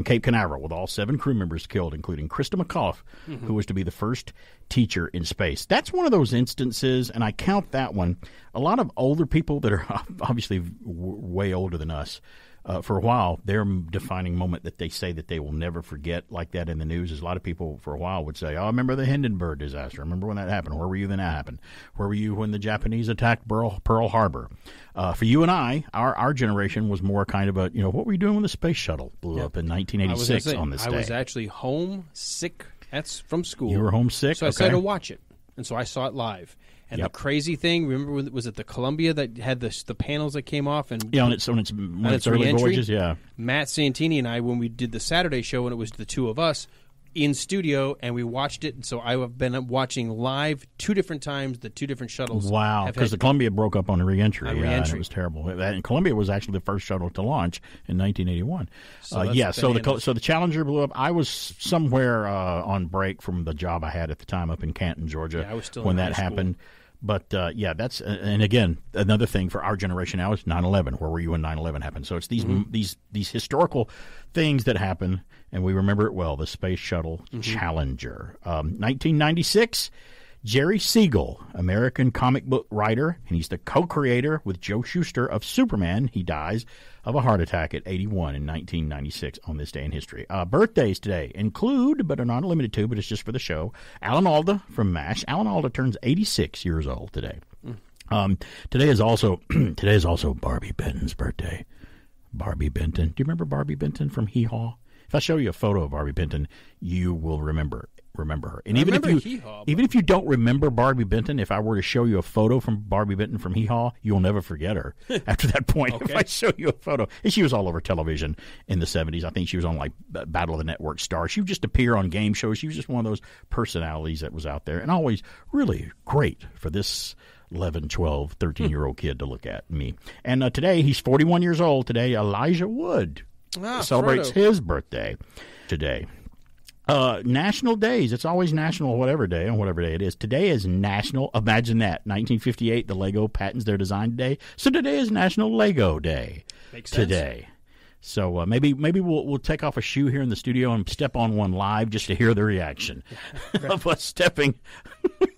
Cape Canaveral, with all 7 crew members killed, including Krista McAuliffe, who was to be the first teacher in space. That's one of those instances, and I count that one. A lot of older people that are obviously way older than us, for a while, their defining moment that they say that they will never forget, like that in the news, is a lot of people for a while would say, oh, I remember the Hindenburg disaster. I remember when that happened. Where were you when that happened? Where were you when the Japanese attacked Pearl Harbor? For you and I, our generation was more kind of a, what were you doing when the space shuttle blew up in 1986 on this day? I was actually homesick from school. You were homesick? So I decided to watch it, and so I saw it live. And the crazy thing, remember, was it the Columbia that had the panels that came off? And on its early voyages, yeah. Matt Santini and I, when we did the Saturday show, and it was the two of us in studio, and we watched it. And so I have been watching live 2 different times, the 2 different shuttles. Wow, because the Columbia broke up on reentry. And it was terrible. And Columbia was actually the first shuttle to launch in 1981. So the Challenger blew up. I was somewhere on break from the job I had at the time up in Canton, Georgia, I was still when in that high happened. But, that's, and again, another thing for our generation now is 9/11. Where were you when 9/11 happened? So it's these historical things that happen, and we remember it well, the Space Shuttle Challenger. 1996, Jerry Siegel, American comic book writer, and he's the co-creator with Joe Shuster of Superman. He dies of a heart attack at 81 in 1996 on this day in history. Birthdays today include, but are not limited to, but it's just for the show, Alan Alda from MASH. Alan Alda turns 86 years old today. Today is also Barbie Benton's birthday. Barbie Benton. Do you remember Barbie Benton from Hee Haw? If I show you a photo of Barbie Benton, you will remember her. And even if you don't remember Barbie Benton, if I were to show you a photo from Barbie Benton from Hee Haw, you'll never forget her after that point. Okay. If I show you a photo, and she was all over television in the 70s. I think she was on like Battle of the Network Stars. She would just appear on game shows. She was just one of those personalities that was out there, and always really great for this 11, 12, 13-year-old kid to look at me. And today, he's 41 years old. Today, Elijah Wood celebrates his birthday today. National days. It's always national whatever day, on whatever day it is. Today is National, imagine that, 1958, the Lego patents their design day. So today is National Lego Day. Makes sense. Today. So maybe we'll take off a shoe here in the studio and step on one live just to hear the reaction of us stepping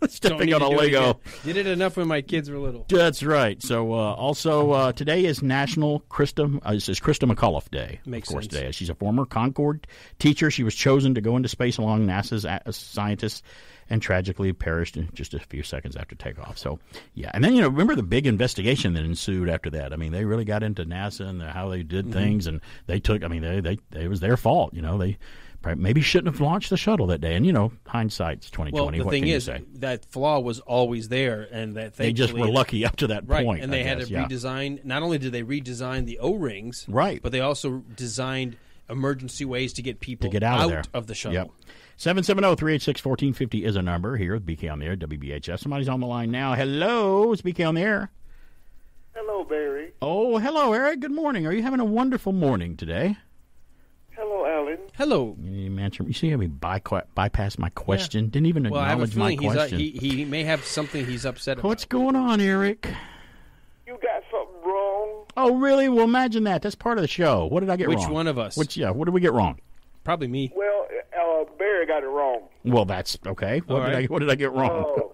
on a Lego. Did it enough when my kids were little. That's right. So also today is National Krista McAuliffe Day. Makes sense. Today. She's a former Concorde teacher. She was chosen to go into space along NASA's scientists, and tragically perished in just a few seconds after takeoff. So, yeah. And then, remember the big investigation that ensued after that. I mean, they really got into NASA and how they did things, and they took, it was their fault. They maybe shouldn't have launched the shuttle that day. And, hindsight's 20/20. Well, the thing is, that flaw was always there, and that they just were lucky up to that point. And they had to redesign. Not only did they redesign the O-rings, right, but they also designed emergency ways to get people out of the shuttle. Yep. 770-386-1450 is a number here with BK on the Air, WBHS. Somebody's on the line now. Hello, it's BK on the Air. Hello, Barry. Oh, hello, Eric. Good morning. Are you having a wonderful morning today? Hello, Alan. Hello. You see how he bypassed my question? Yeah. Didn't even acknowledge my question. He may have something he's upset about. What's going on, Eric? You got something wrong. Oh, really? Well, imagine that. That's part of the show. What did I get wrong? Which one of us? What did we get wrong? Probably me. Well, Barry got it wrong. Well, that's okay. What did I get wrong?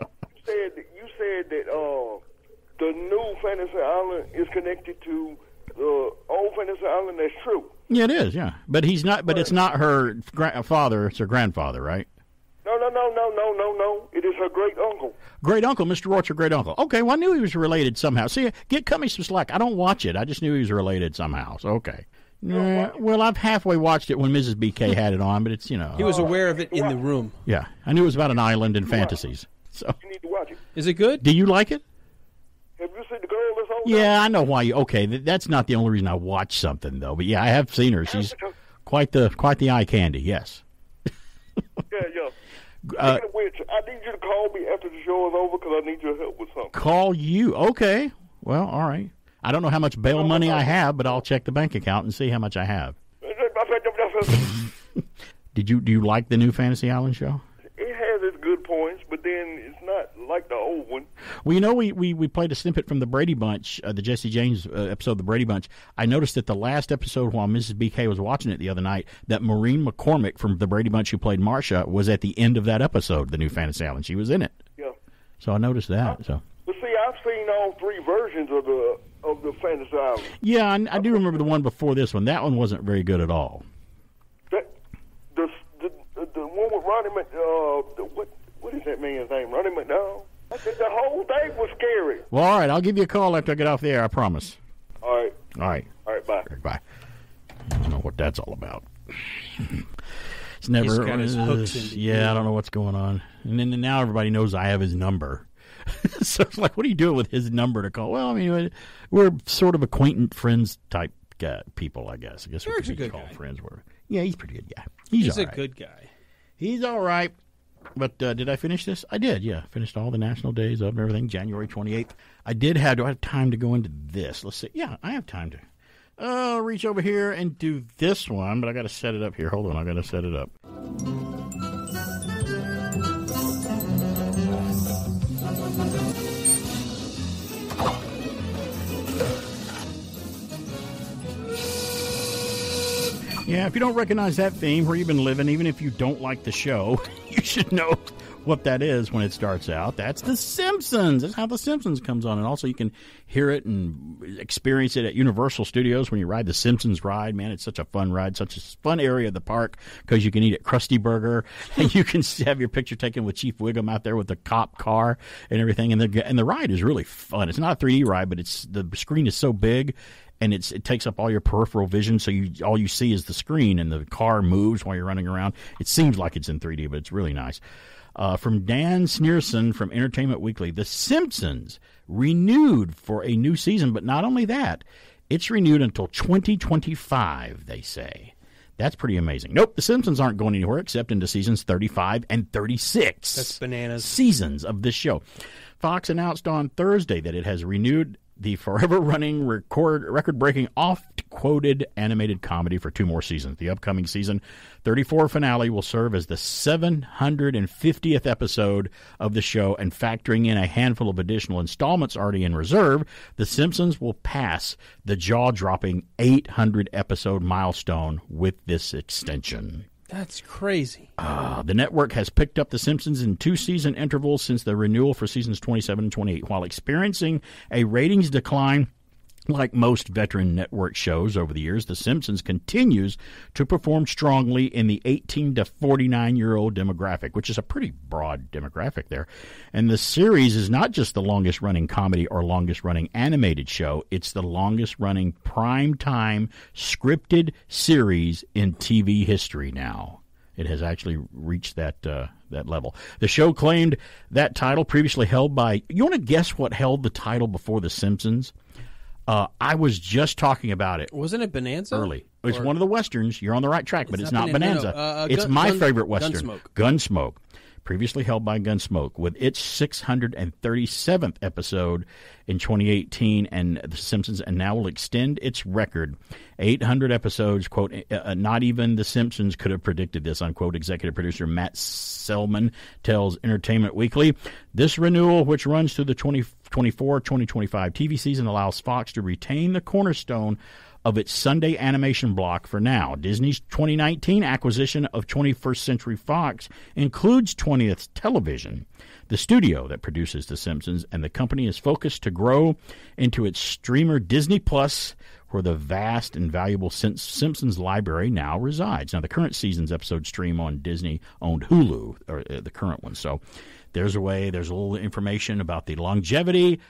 You said that the new Fantasy Island is connected to the old Fantasy Island. That's true. Yeah, it is. Yeah, but he's not. But it's not her father. It's her grandfather, right? No. It is her great uncle. Great uncle, Mr. Rourke's her great uncle. Okay, well, I knew he was related somehow. See, cut me some slack. I don't watch it. I just knew he was related somehow. So, okay. Well, I've halfway watched it when Mrs. BK had it on, but it's, He was aware of it in the room. Yeah, I knew it was about an island and fantasies. So, you need to watch it. Is it good? Do you like it? Have you seen the girl that's on? Yeah, I know why you. Okay, that's not the only reason I watch something though. But yeah, I have seen her. She's quite the eye candy. Yes. Yeah. Speaking of which, I need you to call me after the show is over because I need your help with something. Call you? Okay. Well, all right. I don't know how much bail money I have, but I'll check the bank account and see how much I have. Do you like the new Fantasy Island show? It has its good points, but then it's not like the old one. Well, we played a snippet from the Brady Bunch, the Jesse James episode of the Brady Bunch. I noticed that the last episode, while Mrs. BK was watching it the other night, that Maureen McCormick from the Brady Bunch who played Marcia was at the end of that episode, the new Fantasy Island. She was in it. Yeah. So I noticed that. But see, I've seen all three versions of the Fantasy Island. Yeah, I do remember the one before this one. That one wasn't very good at all. The one with Ronnie what is that man's name? Ronnie McDonald? The whole thing was scary. Well, all right, I'll give you a call after I get off the air, I promise. All right. All right, bye. Bye. I don't know what that's all about. It's never. He's got his hooks in I don't know what's going on. And then now everybody knows I have his number. So it's like, what are you doing with his number to call? Well, I mean, we're sort of acquaintance, friends type people, I guess. I guess we could be called friends. Yeah, he's a pretty good guy. He's a all right. good guy. He's all right. But did I finish this? I did, yeah. Finished all the national days of everything, January 28th. Do I have time to go into this? Let's see. Yeah, I have time to reach over here and do this one, but I got to set it up here. Hold on, I got to set it up. Yeah, if you don't recognize that theme, where you've been living, even if you don't like the show, you should know what that is when it starts out. That's The Simpsons. That's how The Simpsons comes on. And also you can hear it and experience it at Universal Studios when you ride the Simpsons ride. Man, it's such a fun ride, such a fun area of the park because you can eat at Krusty Burger and you can have your picture taken with Chief Wiggum out there with the cop car and everything. And the ride is really fun. It's not a 3D ride, but the screen is so big. And it takes up all your peripheral vision, so all you see is the screen, and the car moves while you're running around. It seems like it's in 3D, but it's really nice. From Dan Sneerson from Entertainment Weekly, The Simpsons renewed for a new season, but not only that, it's renewed until 2025, they say. That's pretty amazing. Nope, The Simpsons aren't going anywhere except into seasons 35 and 36. That's bananas. Seasons of this show. Fox announced on Thursday that it has renewed the forever-running, record-breaking, oft-quoted animated comedy for 2 more seasons. The upcoming season 34 finale will serve as the 750th episode of the show, and factoring in a handful of additional installments already in reserve, The Simpsons will pass the jaw-dropping 800-episode milestone with this extension. That's crazy. The network has picked up The Simpsons in 2-season intervals since the renewal for seasons 27 and 28. While experiencing a ratings decline like most veteran network shows over the years, The Simpsons continues to perform strongly in the 18 to 49-year-old demographic, which is a pretty broad demographic there. And the series is not just the longest-running comedy or longest-running animated show. It's the longest-running prime-time scripted series in TV history now. It has actually reached that level. The show claimed that title previously held by... You want to guess what held the title before The Simpsons? I was just talking about it. Wasn't it Bonanza? Early. It's one of the Westerns. You're on the right track, but it's not Bonanza. No. It's my favorite Western. Gunsmoke. Previously held by Gunsmoke, with its 637th episode in 2018, and The Simpsons, and now will extend its record. 800 episodes, quote, not even The Simpsons could have predicted this, unquote, executive producer Matt Selman tells Entertainment Weekly. This renewal, which runs through the 2024-2025 TV season, allows Fox to retain the cornerstone of its Sunday animation block for now. Disney's 2019 acquisition of 21st Century Fox includes 20th Television, the studio that produces The Simpsons, and the company is focused to grow into its streamer Disney Plus, where the vast and valuable Simpsons library now resides. Now, the current season's episodes stream on Disney-owned Hulu, or the current one. So there's a little information about the longevity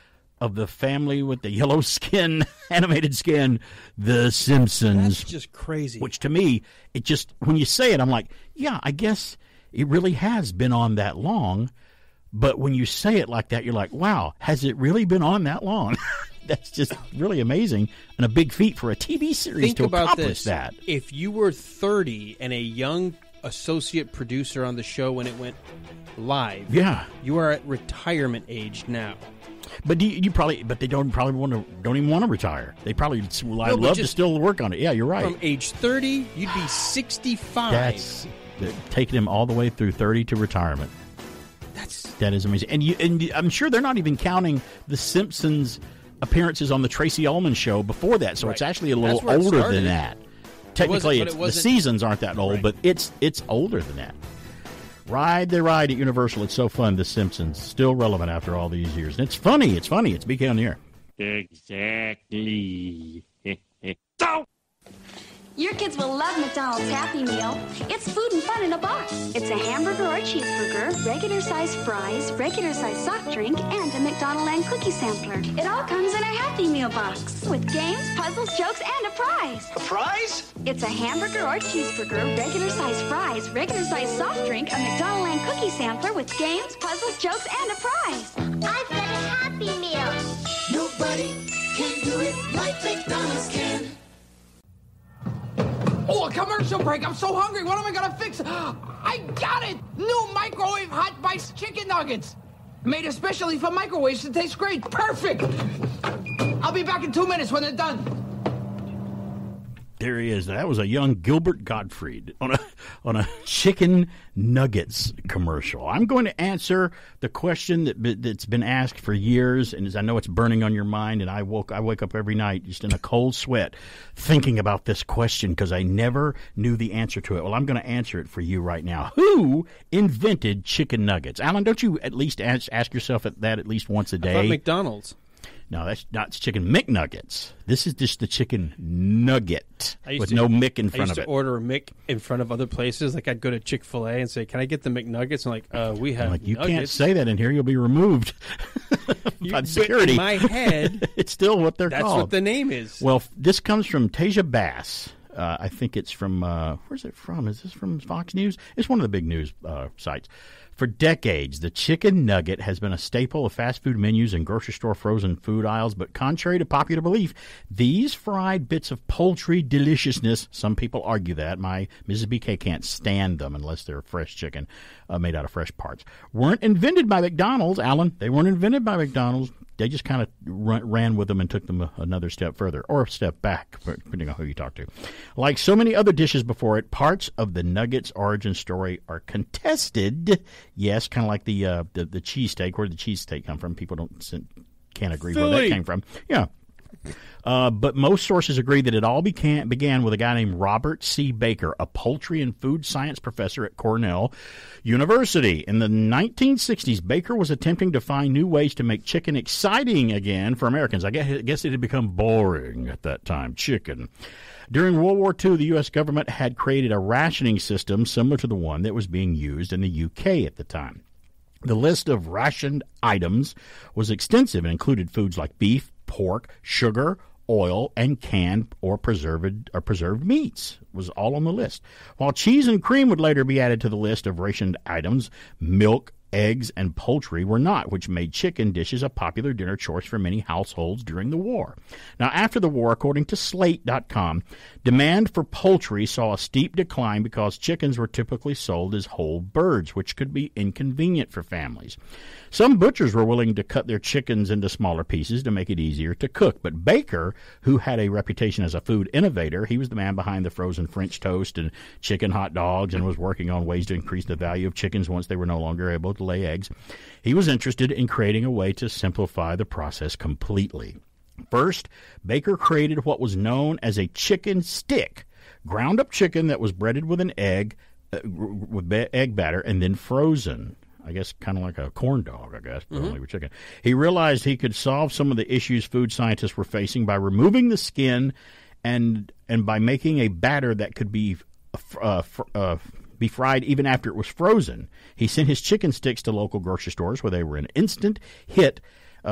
of the family with the yellow skin, animated skin, The Simpsons. That's just crazy. Which to me, it just, when you say it, I'm like, yeah, I guess it really has been on that long. But when you say it like that, you're like, wow, has it really been on that long? That's just really amazing and a big feat for a TV series to accomplish that. If you were 30 and a young associate producer on the show when it went live, yeah, you are at retirement age now. But they don't even want to retire. They probably I'd love to still work on it. Yeah, you're right. From age 30, you'd be 65. That's taking them all the way through 30 to retirement. That is amazing. And I'm sure they're not even counting the Simpsons appearances on the Tracy Ullman show before that. So it's actually a little older than that. Technically, the seasons aren't that old, but it's older than that. Ride the ride at Universal. It's so fun. The Simpsons still relevant after all these years. And it's funny. It's BK on the air. Exactly. Your kids will love McDonald's Happy Meal. It's food and fun in a box. It's a hamburger or cheeseburger, regular-sized fries, regular-sized soft drink, and a McDonaldland cookie sampler. It all comes in a Happy Meal box with games, puzzles, jokes, and a prize. A prize? It's a hamburger or cheeseburger, regular-sized fries, regular-sized soft drink, a McDonaldland cookie sampler with games, puzzles, jokes, and a prize. I've got a Happy Meal. Nobody can do it like McDonald's can. Oh, a commercial break. I'm so hungry. What am I going to fix? I got it. New microwave Hot Bites chicken nuggets. Made especially for microwaves to taste great. Perfect. I'll be back in 2 minutes when they're done. There he is. That was a young Gilbert Gottfried on a chicken nuggets commercial. I'm going to answer the question that's been asked for years, and I know it's burning on your mind. And I wake up every night just in a cold sweat thinking about this question because I never knew the answer to it. Well, I'm going to answer it for you right now. Who invented chicken nuggets? Alan, don't you at least ask yourself that at least once a day? I thought McDonald's. No, that's not chicken McNuggets. This is just the chicken nugget with no Mick in front of it. I used to order a Mick in front of other places. Like I'd go to Chick-fil-A and say, "Can I get the McNuggets?" I'm like, "We have." You nuggets. Can't say that in here. You'll be removed by security. In my head, it's still what they're called. That's what the name is. Well, this comes from Tasia Bass. I think it's from where's it from? Is this from Fox News? It's one of the big news sites. For decades, the chicken nugget has been a staple of fast food menus and grocery store frozen food aisles, but contrary to popular belief, these fried bits of poultry deliciousness, some people argue that, my Mrs. BK can't stand them unless they're fresh chicken made out of fresh parts, weren't invented by McDonald's, Alan. They weren't invented by McDonald's. They just kind of ran with them and took them another step further, or a step back, depending on who you talk to. Like so many other dishes before it, parts of the nuggets' origin story are contested. Yes, kind of like the cheesesteak. Where did the cheesesteak come from? People can't agree Philly. Where that came from. Yeah. But most sources agree that it all began with a guy named Robert C. Baker, a poultry and food science professor at Cornell University. In the 1960s, Baker was attempting to find new ways to make chicken exciting again for Americans. I guess it had become boring at that time, chicken. During World War II, the U.S. government had created a rationing system similar to the one that was being used in the UK at the time. The list of rationed items was extensive and included foods like beef, pork, sugar, oil, and canned or preserved meats was all on the list. While cheese and cream would later be added to the list of rationed items, milk, eggs, and poultry were not, which made chicken dishes a popular dinner choice for many households during the war. Now, after the war, according to Slate.com, demand for poultry saw a steep decline because chickens were typically sold as whole birds, which could be inconvenient for families. Some butchers were willing to cut their chickens into smaller pieces to make it easier to cook, but Baker, who had a reputation as a food innovator, he was the man behind the frozen French toast and chicken hot dogs and was working on ways to increase the value of chickens once they were no longer able to lay eggs. He was interested in creating a way to simplify the process completely. First, Baker created what was known as a chicken stick, ground-up chicken that was breaded with an egg, with egg batter, and then frozen. I guess kind of like a corn dog, I guess, but only with chicken. He realized he could solve some of the issues food scientists were facing by removing the skin and by making a batter that could be fried even after it was frozen. He sent his chicken sticks to local grocery stores where they were an instant hit,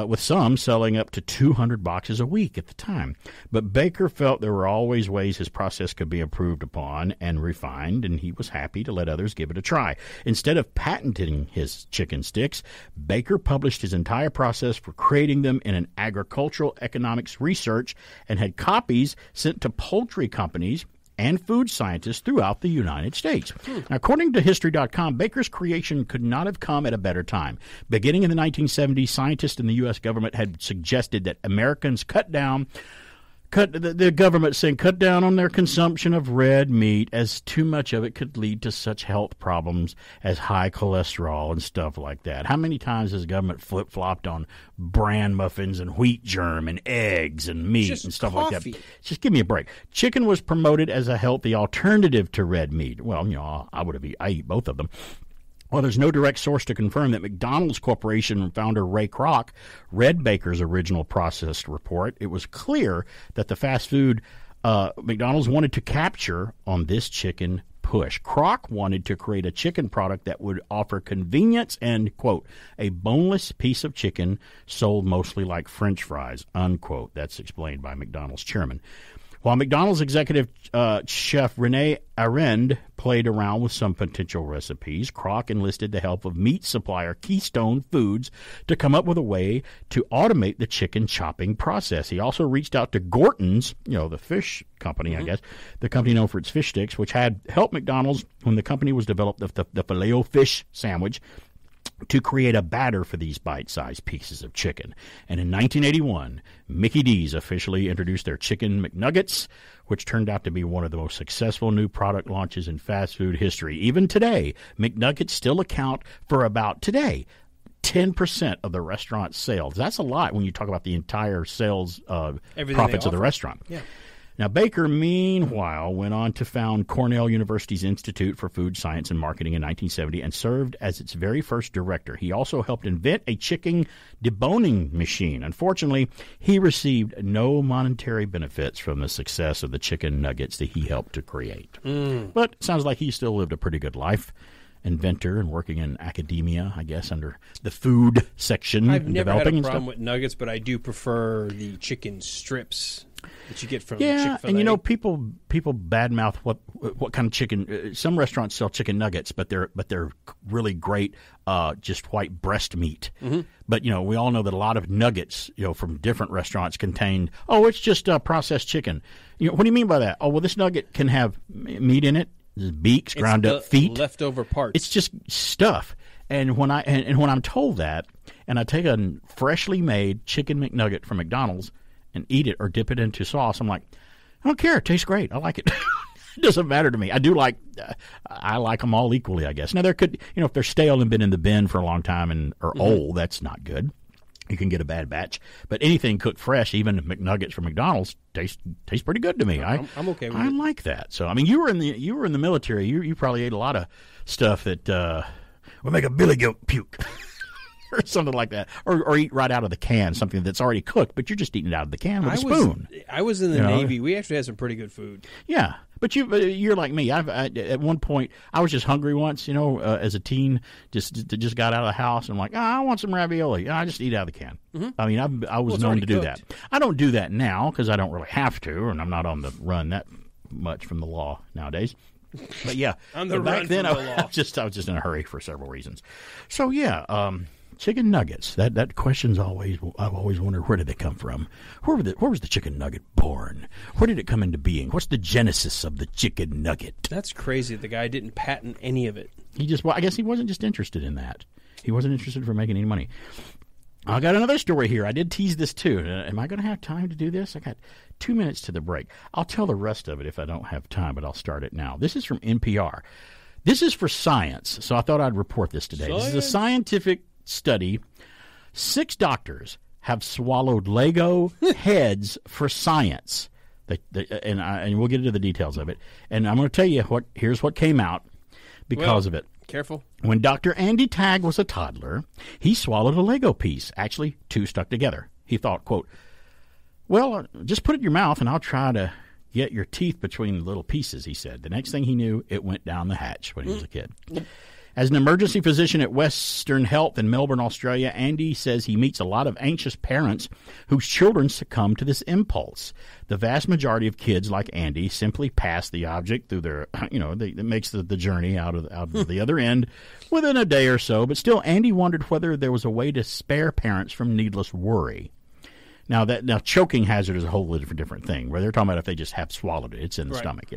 with some selling up to 200 boxes a week at the time. But Baker felt there were always ways his process could be improved upon and refined, and he was happy to let others give it a try. Instead of patenting his chicken sticks, Baker published his entire process for creating them in an agricultural economics research and had copies sent to poultry companies and food scientists throughout the United States. Now, according to History.com, Baker's creation could not have come at a better time. Beginning in the 1970s, scientists in the U.S. government had suggested that Americans the government saying cut down on their consumption of red meat, as too much of it could lead to such health problems as high cholesterol and stuff like that. How many times has the government flip-flopped on bran muffins and wheat germ and eggs and meat and stuff like that? Just give me a break. Chicken was promoted as a healthy alternative to red meat. Well, I eat both of them. Well, there's no direct source to confirm that McDonald's Corporation founder Ray Kroc read Baker's original process report. It was clear that the fast food McDonald's wanted to capture on this chicken push. Kroc wanted to create a chicken product that would offer convenience and, quote, a boneless piece of chicken sold mostly like French fries, unquote. That's explained by McDonald's chairman. While McDonald's executive chef Rene Arend played around with some potential recipes, Kroc enlisted the help of meat supplier Keystone Foods to come up with a way to automate the chicken chopping process. He also reached out to Gorton's, the fish company, I guess, the company known for its fish sticks, which had helped McDonald's when the company was developed the Filet-O-Fish sandwich, to create a batter for these bite-sized pieces of chicken. And in 1981, Mickey D's officially introduced their Chicken McNuggets, which turned out to be one of the most successful new product launches in fast food history. Even today, McNuggets still account for about, 10% of the restaurant's sales. That's a lot when you talk about the entire sales profits of the restaurant. Yeah. Now, Baker, meanwhile, went on to found Cornell University's Institute for Food Science and Marketing in 1970 and served as its very first director. He also helped invent a chicken deboning machine. Unfortunately, he received no monetary benefits from the success of the chicken nuggets that he helped to create. But it sounds like he still lived a pretty good life. Inventor and working in academia, I guess, under the food section. I've never had a problem with nuggets, but I do prefer the chicken strips that you get from Chick-fil-A. And people badmouth what kind of chicken. Some restaurants sell chicken nuggets, but they're really great, just white breast meat. But we all know that a lot of nuggets, from different restaurants contain. Oh, it's just processed chicken. What do you mean by that? Oh, well, this nugget can have meat in it. Beaks, ground up feet, leftover parts. It's just stuff. And when I'm told that, and I take a freshly made chicken McNugget from McDonald's and eat it or dip it into sauce, I'm like, I don't care. It tastes great. I like it. It doesn't matter to me. I do I like them all equally, I guess. Now there could, if they're stale and been in the bin for a long time and are old, that's not good. You can get a bad batch. But anything cooked fresh, even McNuggets from McDonald's, tastes pretty good to me. I'm okay with it. I like that. So you were in the military. You probably ate a lot of stuff that would make a billy goat puke. Or something like that, or eat right out of the can, something that's already cooked, but you're just eating it out of the can with a spoon. I was in the Navy. We actually had some pretty good food. Yeah, but you're like me. At one point, I was just hungry once, as a teen, just got out of the house and I'm like, I want some ravioli. I just eat out of the can. I mean, I was known to do that. I don't do that now because I don't really have to, and I'm not on the run that much from the law nowadays. But yeah, back then I was just in a hurry for several reasons. So yeah. Chicken nuggets. That question's I've always wondered, where did they come from? Where was the chicken nugget born? Where did it come into being? What's the genesis of the chicken nugget? That's crazy. The guy didn't patent any of it. I guess he wasn't just interested in that. He wasn't interested for making any money. I got another story here. I did tease this too. Am I going to have time to do this? I got 2 minutes to the break. I'll tell the rest of it if I don't have time, but I'll start it now. This is from NPR. This is for science, so I thought I'd report this today. This is a scientific study. 6 doctors have swallowed Lego heads for science. And we'll get into the details of it. And I'm going to tell you here's what came out because of it. Careful. When Dr. Andy Tagg was a toddler, he swallowed a Lego piece, actually 2 stuck together. He thought, quote, well, just put it in your mouth and I'll try to get your teeth between the little pieces, he said. The next thing he knew, it went down the hatch when he was a kid. As an emergency physician at Western Health in Melbourne, Australia, Andy says he meets a lot of anxious parents whose children succumb to this impulse. The vast majority of kids like Andy simply pass the object through their, it makes the journey out of the other end within a day or so. But still, Andy wondered whether there was a way to spare parents from needless worry. Now, choking hazard is a whole different thing, where they're talking about if they just have swallowed it. It's in the stomach,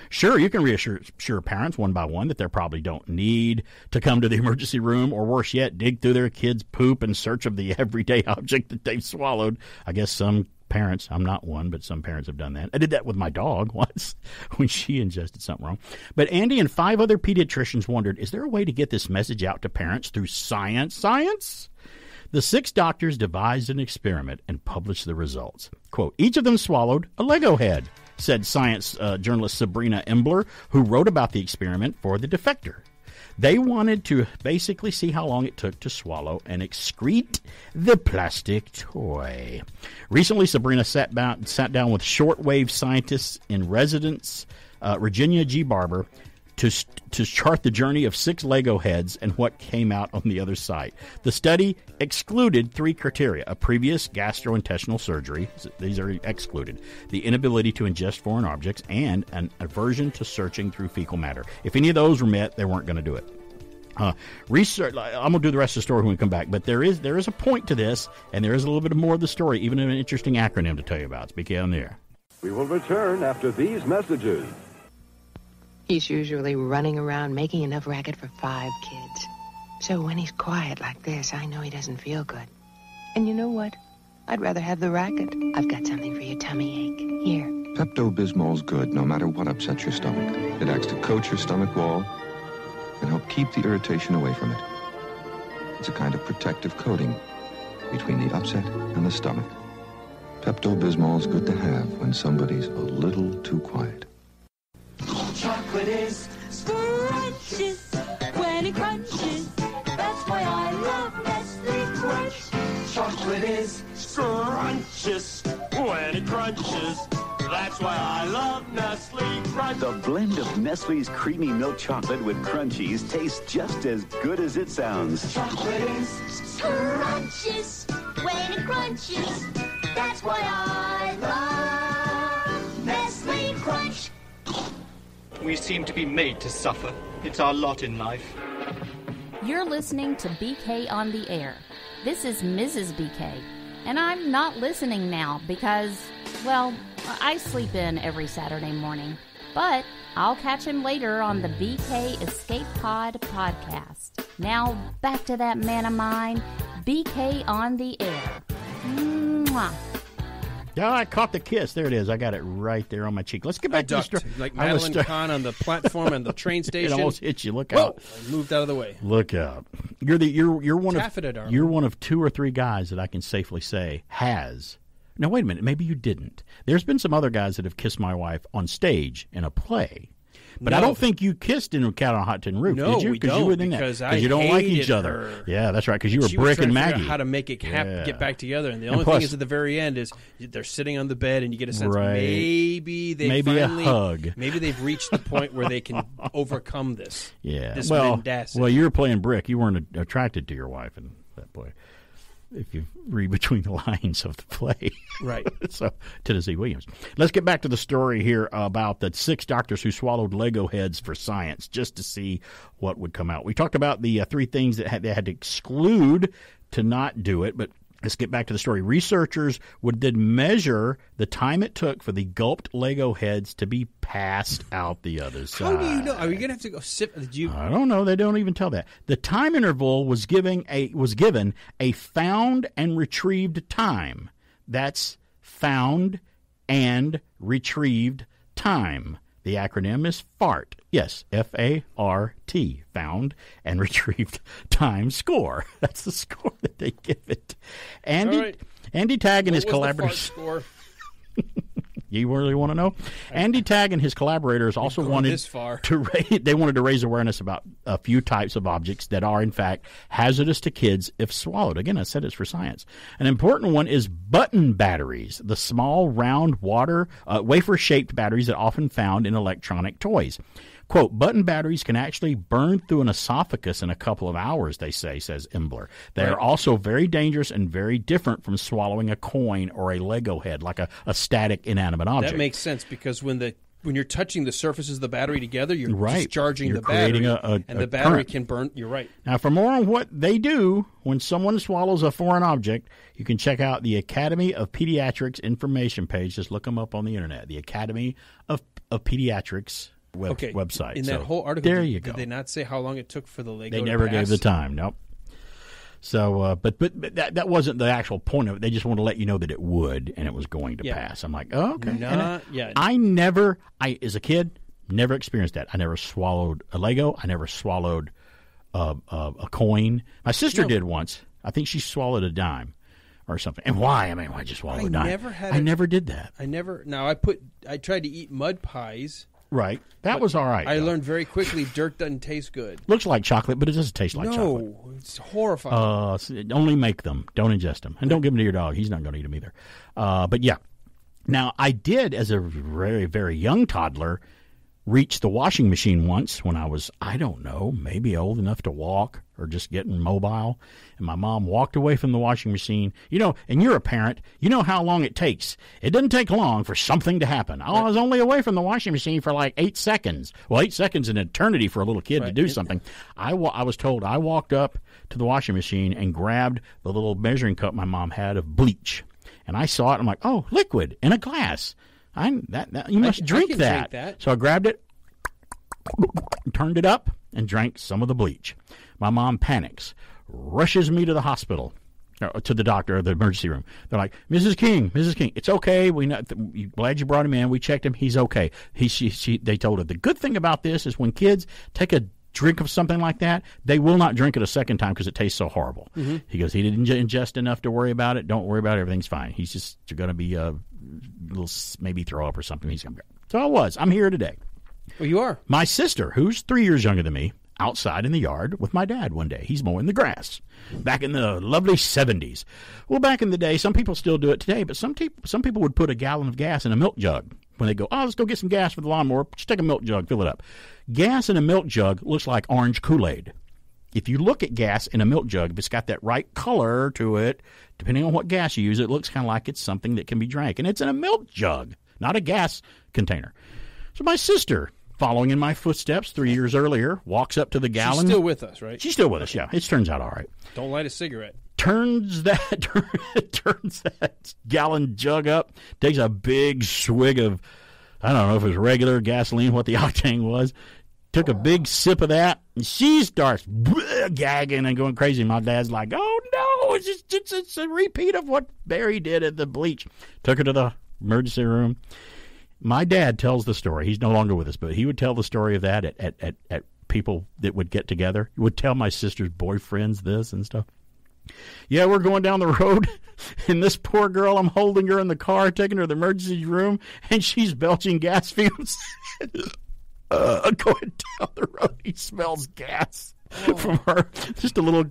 Sure, you can reassure parents one by one that they probably don't need to come to the emergency room, or worse yet, dig through their kids' poop in search of the everyday object that they've swallowed. I guess some parents, I'm not one, but some parents have done that. I did that with my dog once when she ingested something wrong. But Andy and 5 other pediatricians wondered, is there a way to get this message out to parents through science? Science? The 6 doctors devised an experiment and published the results. Quote, each of them swallowed a Lego head, said science journalist Sabrina Embler, who wrote about the experiment for The Defector. They wanted to basically see how long it took to swallow and excrete the plastic toy. Recently, Sabrina sat down with shortwave scientists in residence, Virginia G. Barber, to chart the journey of 6 Lego heads and what came out on the other side. The study excluded 3 criteria: a previous gastrointestinal surgery, these are excluded, the inability to ingest foreign objects, and an aversion to searching through fecal matter. If any of those were met, they weren't going to do it. Research. I'm going to do the rest of the story when we come back, but there is a point to this, and there is a little bit more of the story, even an interesting acronym to tell you about. It's BK on the Air. We will return after these messages. He's usually running around making enough racket for 5 kids. So when he's quiet like this, I know he doesn't feel good. And you know what? I'd rather have the racket. I've got something for your tummy ache. Here. Pepto-Bismol's good no matter what upsets your stomach. It acts to coat your stomach wall and help keep the irritation away from it. It's a kind of protective coating between the upset and the stomach. Pepto-Bismol's good to have when somebody's a little too quiet. Chocolate is scrumptious when it crunches. That's why I love Nestle Crunch. Chocolate is scrumptious when it crunches. That's why I love Nestle Crunch. The blend of Nestle's creamy milk chocolate with crunchies tastes just as good as it sounds. Chocolate is scrumptious when it crunches. That's why I love Nestle Crunch. We seem to be made to suffer. It's our lot in life. You're listening to BK on the Air. This is Mrs. BK, and I'm not listening now because, well, I sleep in every Saturday morning. But I'll catch him later on the BK Escape Pod podcast. Now, back to that man of mine, BK on the Air. Mwah. Yeah, I caught the kiss. There it is. I got it right there on my cheek. Let's get back to the story. Like Madeline Kahn on the platform and the train station. It almost hit you. Look Whoa! out! I moved out of the way. Look out! You're one of 2 or 3 guys that I can safely say has. Now wait a minute. Maybe you didn't. There's been some other guys that have kissed my wife on stage in a play. But No. I don't think you kissed in Cat on a Hot Tin Roof, No, did you? we don't, you were in because that. I you don't like hated each other. her. Yeah, that's right. Because you were She was Brick trying and to figure out Maggie. how to make it get back together, and the only plus- thing is at the very end is they're sitting on the bed, and you get a sense Right. maybe they Maybe a finally hug. maybe they've reached the point where they can overcome this. Yeah. this well, mendacity. you were playing Brick. You weren't attracted to your wife in that play. If you read between the lines of the play. Right. So, Tennessee Williams. Let's get back to the story here about the 6 doctors who swallowed Lego heads for science just to see what would come out. We talked about the 3 things that they had to exclude to not do it, but let's get back to the story. Researchers would then measure the time it took for the gulped Lego heads to be passed out the other side. How do you know? Are you going to have to go sip? Did you? I don't know. They don't even tell that. The time interval was given a found and retrieved time. That's found and retrieved time. The acronym is FART. Yes, F-A-R-T, found and retrieved time score. That's the score that they give it. Andy Tagg and his collaborators. Score? You really want to know? Andy Tagg and his collaborators also wanted this far. they wanted to raise awareness about a few types of objects that are, in fact, hazardous to kids if swallowed. Again, I said it's for science. An important one is button batteries, the small, round, wafer-shaped batteries that are often found in electronic toys. Quote, button batteries can actually burn through an esophagus in a couple of hours, they say, says Imbler. They are also very dangerous and very different from swallowing a coin or a Lego head, like a static inanimate object. That makes sense because when you're touching the surfaces of the battery together, you're discharging you're the battery, creating and the battery current. can burn. You're right. Now, for more on what they do when someone swallows a foreign object, you can check out the Academy of Pediatrics information page. Just look them up on the internet. The Academy of Pediatrics website. In that whole article, there you go. Did they not say how long it took for the Lego? They never to pass? gave the time. Nope. So, but that wasn't the actual point of it. They just wanted to let you know that it would and it was going to pass. I'm like, oh, okay. I as a kid, never experienced that. I never swallowed a Lego. I never swallowed a coin. My sister did once. I think she swallowed a dime or something. And why? I mean, why just swallow a dime? I never did that. I tried to eat mud pies. Right. That was all right. I learned very quickly dirt doesn't taste good. Looks like chocolate, but it doesn't taste like chocolate. No, it's horrifying. Only make them. Don't ingest them. And don't give them to your dog. He's not going to eat them either. But yeah. Now, I did, as a very, very young toddler, reach the washing machine once when I was, I don't know, maybe old enough to walk or just getting mobile. And my mom walked away from the washing machine. You know, and you're a parent. You know how long it takes. It doesn't take long for something to happen. I was only away from the washing machine for like 8 seconds. Well, 8 seconds is an eternity for a little kid to do something. I was told I walked up to the washing machine and grabbed the little measuring cup my mom had of bleach. And I saw it. I'm like, oh, liquid in a glass. You must drink that. So I grabbed it, turned it up, and drank some of the bleach. My mom panics, rushes me to the hospital, to the doctor, or the emergency room. They're like, Mrs. King, it's okay. Glad you brought him in. We checked him. He's okay. They told her, the good thing about this is when kids take a drink of something like that, they will not drink it a second time because it tastes so horrible. Mm-hmm. He goes, he didn't ingest enough to worry about it. Don't worry about it. Everything's fine. He's just going to be a little, maybe throw up or something. He's going to go. So I'm here today. Well, you are. My sister, who's 3 years younger than me, outside in the yard with my dad one day. He's mowing the grass back in the lovely 70s. Well, back in the day, some people still do it today, but some people would put a gallon of gas in a milk jug. When they go, let's go get some gas for the lawnmower, just take a milk jug, fill it up. Gas in a milk jug looks like orange Kool-Aid. If you look at gas in a milk jug, if it's got that right color to it, depending on what gas you use, it looks kind of like it's something that can be drank. And it's in a milk jug, not a gas container. So my sister, following in my footsteps 3 years earlier, walks up to the gallon. She's still with us, right? She's still with us, yeah. It turns out all right. Don't light a cigarette. Turns that gallon jug up, takes a big swig of, I don't know if it was regular gasoline, what the octane was. Took a big sip of that, and she starts gagging and going crazy. My dad's like, oh, no, it's a repeat of what Barry did at the bleach. Took her to the emergency room. My dad tells the story. He's no longer with us, but he would tell the story of that at people that would get together. He would tell my sister's boyfriends this and stuff. Yeah, we're going down the road, and this poor girl, I'm holding her in the car, taking her to the emergency room, and she's belching gas fumes. Going down the road, he smells gas from her. Just a little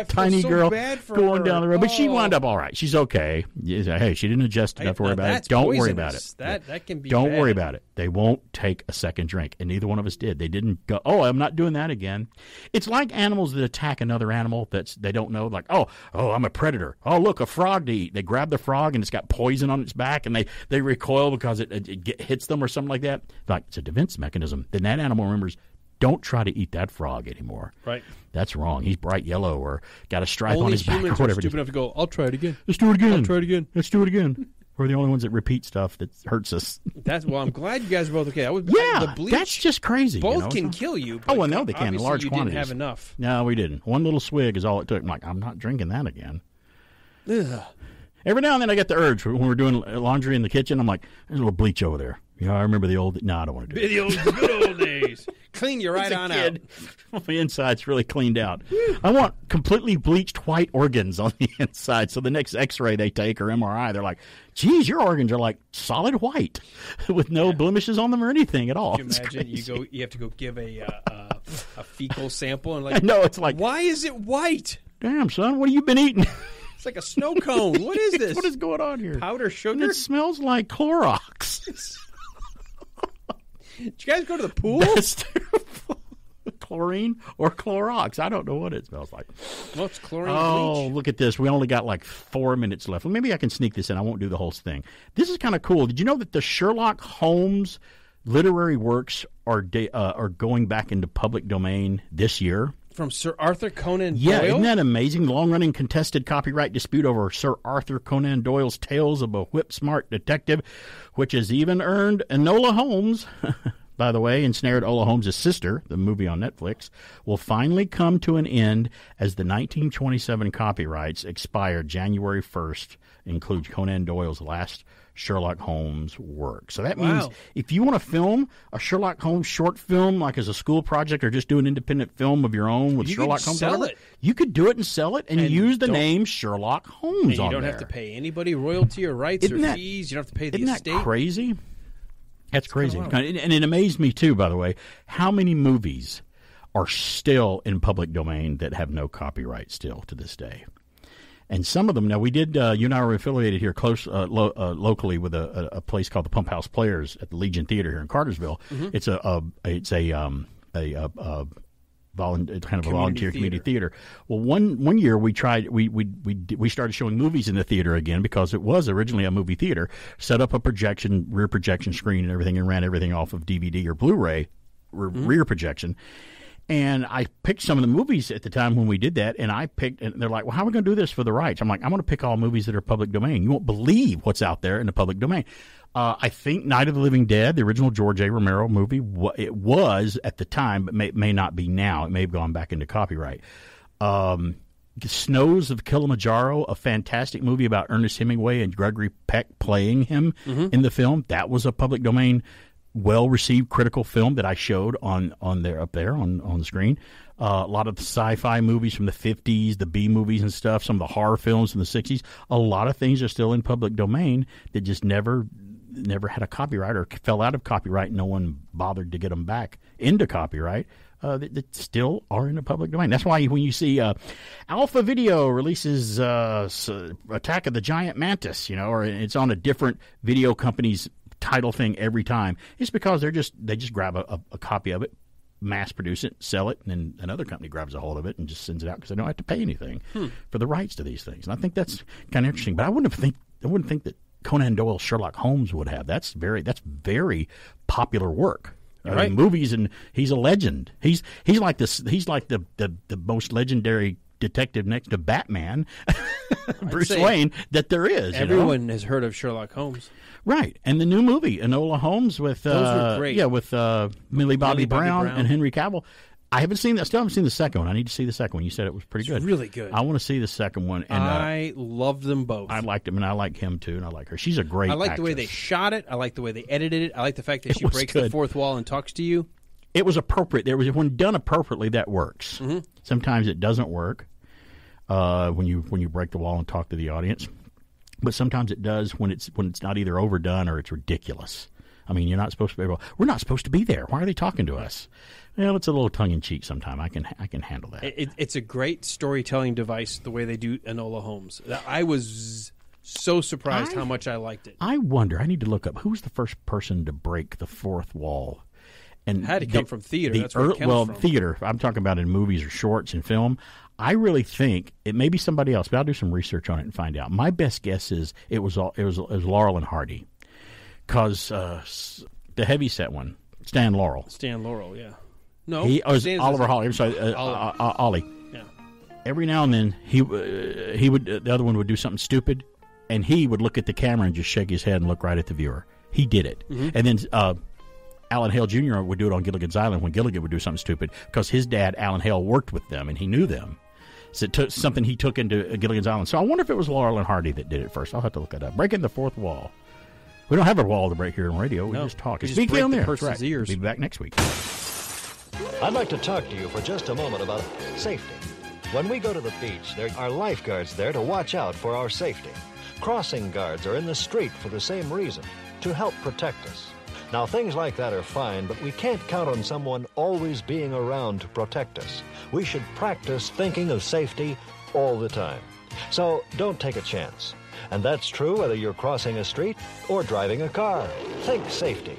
tiny girl going down the road. But she wound up all right. She's okay. Hey, she didn't ingest enough to worry about it. Don't worry about it. That can be Don't bad. worry about it. They won't take a second drink, and neither one of us did. They didn't go, I'm not doing that again. It's like animals that attack another animal they don't know, like, oh, I'm a predator. Oh, look, a frog to eat. They grab the frog, and it's got poison on its back, and they recoil because it hits them or something like that. Like, it's a defense mechanism. Then that animal remembers, don't try to eat that frog anymore. Right. That's wrong. He's bright yellow or got a stripe on his back or whatever. Only humans are stupid enough to go, I'll try it again. Let's do it again. I'll try it again. Let's do it again. We're the only ones that repeat stuff that hurts us. I'm glad you guys are both okay. The bleach, that's just crazy. Both can kill you. Oh, well, no, they can in large you quantities. Didn't have enough. No, we didn't. One little swig is all it took. I'm like, I'm not drinking that again. Ugh. Every now and then I get the urge when we're doing laundry in the kitchen. I'm like, there's a little bleach over there. I remember the old. No, I don't want to do it. The good old days. Jeez. Clean you right on out. My inside's really cleaned out. I want completely bleached white organs on the inside. So the next X-ray they take or MRI, they're like, geez, your organs are like solid white with no blemishes on them or anything at all. Can you imagine you have to go give a fecal sample and like, no, it's like, why is it white? Damn, son, what have you been eating? It's like a snow cone. What is this? What is going on here? Powder sugar? And it smells like Clorox. Did you guys go to the pool? That's terrible. Chlorine or Clorox. I don't know what it smells like. Well, it's chlorine bleach. bleach. Look at this. We only got like 4 minutes left. Well, maybe I can sneak this in. I won't do the whole thing. This is kind of cool. Did you know that the Sherlock Holmes literary works are going back into public domain this year? From Sir Arthur Conan Doyle? Yeah, isn't that amazing? Long-running contested copyright dispute over Sir Arthur Conan Doyle's tales of a whip-smart detective, which has even earned Enola Holmes, by the way, ensnared Enola Holmes' sister, the movie on Netflix, will finally come to an end as the 1927 copyrights expire January 1st, include Conan Doyle's last Sherlock Holmes work. So that means if you want to film a Sherlock Holmes short film, like as a school project, or just do an independent film of your own with Sherlock Holmes, you could do it and sell it and use the name Sherlock Holmes on there. And you don't have to pay anybody royalty or rights or fees. You don't have to pay the estate. Isn't that crazy? That's crazy. And it amazed me, too, by the way, how many movies are still in public domain that have no copyright still to this day. And some of them, now we did, you and I were affiliated here locally with a place called the Pump House Players at the Legion Theater here in Cartersville. Mm-hmm. It's kind of a volunteer community theater. Well, one year we tried, we started showing movies in the theater again because it was originally a movie theater. Set up a rear projection screen and everything, and ran everything off of DVD or Blu-ray rear projection. And I picked some of the movies at the time when we did that, and they're like, well, how are we going to do this for the rights? I'm like, I'm going to pick all movies that are public domain. You won't believe what's out there in the public domain. I think Night of the Living Dead, the original George A. Romero movie, it was at the time, but may not be now. It may have gone back into copyright. Snows of Kilimanjaro, a fantastic movie about Ernest Hemingway and Gregory Peck playing him in the film. That was a public domain, well-received critical film that I showed on the screen. A lot of the sci-fi movies from the 50s, the B movies and stuff, some of the horror films from the 60s. A lot of things are still in public domain that just never had a copyright or fell out of copyright. No one bothered to get them back into copyright. That still are in the public domain. That's why when you see Alpha Video releases Attack of the Giant Mantis, or it's on a different video company's title thing every time, it's because they just grab a copy of it, mass produce it, sell it, and then another company grabs a hold of it and just sends it out because they don't have to pay anything for the rights to these things. And I think that's kind of interesting. But I wouldn't think that Conan Doyle's Sherlock Holmes would have. That's very popular work. Right. Movies, and he's a legend. He's like this. He's like the most legendary detective next to Batman, Bruce Wayne, that there is. Everyone has heard of Sherlock Holmes. Right. And the new movie, Enola Holmes, with those were great. Yeah, with Millie Bobby Brown and Henry Cavill. I haven't seen that. Still haven't seen the second one. I need to see the second one. You said it was pretty good. Really good. I want to see the second one. And I loved them both. I liked him, and I like him too, and I like her. She's a great actress. I like the way they shot it. I like the way they edited it. I like the fact that she breaks the fourth wall and talks to you. It was appropriate. When done appropriately, that works. Mm-hmm. Sometimes it doesn't work when you break the wall and talk to the audience, but sometimes it does when it's not either overdone or it's ridiculous. I mean, you're not supposed to be. We're not supposed to be there. Why are they talking to us? Well, it's a little tongue in cheek. Sometimes I can handle that. It's a great storytelling device the way they do Enola Holmes. I was so surprised how much I liked it. I wonder. I need to look up who's the first person to break the fourth wall. And it had to come from theater. That's where it comes from. Theater. I'm talking about in movies or shorts and film. I really think it may be somebody else, but I'll do some research on it and find out. My best guess is it was Laurel and Hardy, because the heavyset one, Stan Laurel. Stan Laurel, yeah. No, Oliver Hawley. I'm sorry, Ollie. Yeah. Every now and then he would the other one would do something stupid, and he would look at the camera and just shake his head and look right at the viewer. He did it, and then Alan Hale Jr. would do it on Gilligan's Island when Gilligan would do something stupid because his dad Alan Hale worked with them and he knew them. So something he took into Gilligan's Island. So I wonder if it was Laurel and Hardy that did it first. I'll have to look it up. Breaking the fourth wall. We don't have a wall to break here on radio. We just talk. You It's just BK break on the there. person's That's right. ears. We'll be back next week. I'd like to talk to you for just a moment about safety. When we go to the beach, there are lifeguards there to watch out for our safety. Crossing guards are in the street for the same reason, to help protect us. Now, things like that are fine, but we can't count on someone always being around to protect us. We should practice thinking of safety all the time. So don't take a chance. And that's true whether you're crossing a street or driving a car. Think safety.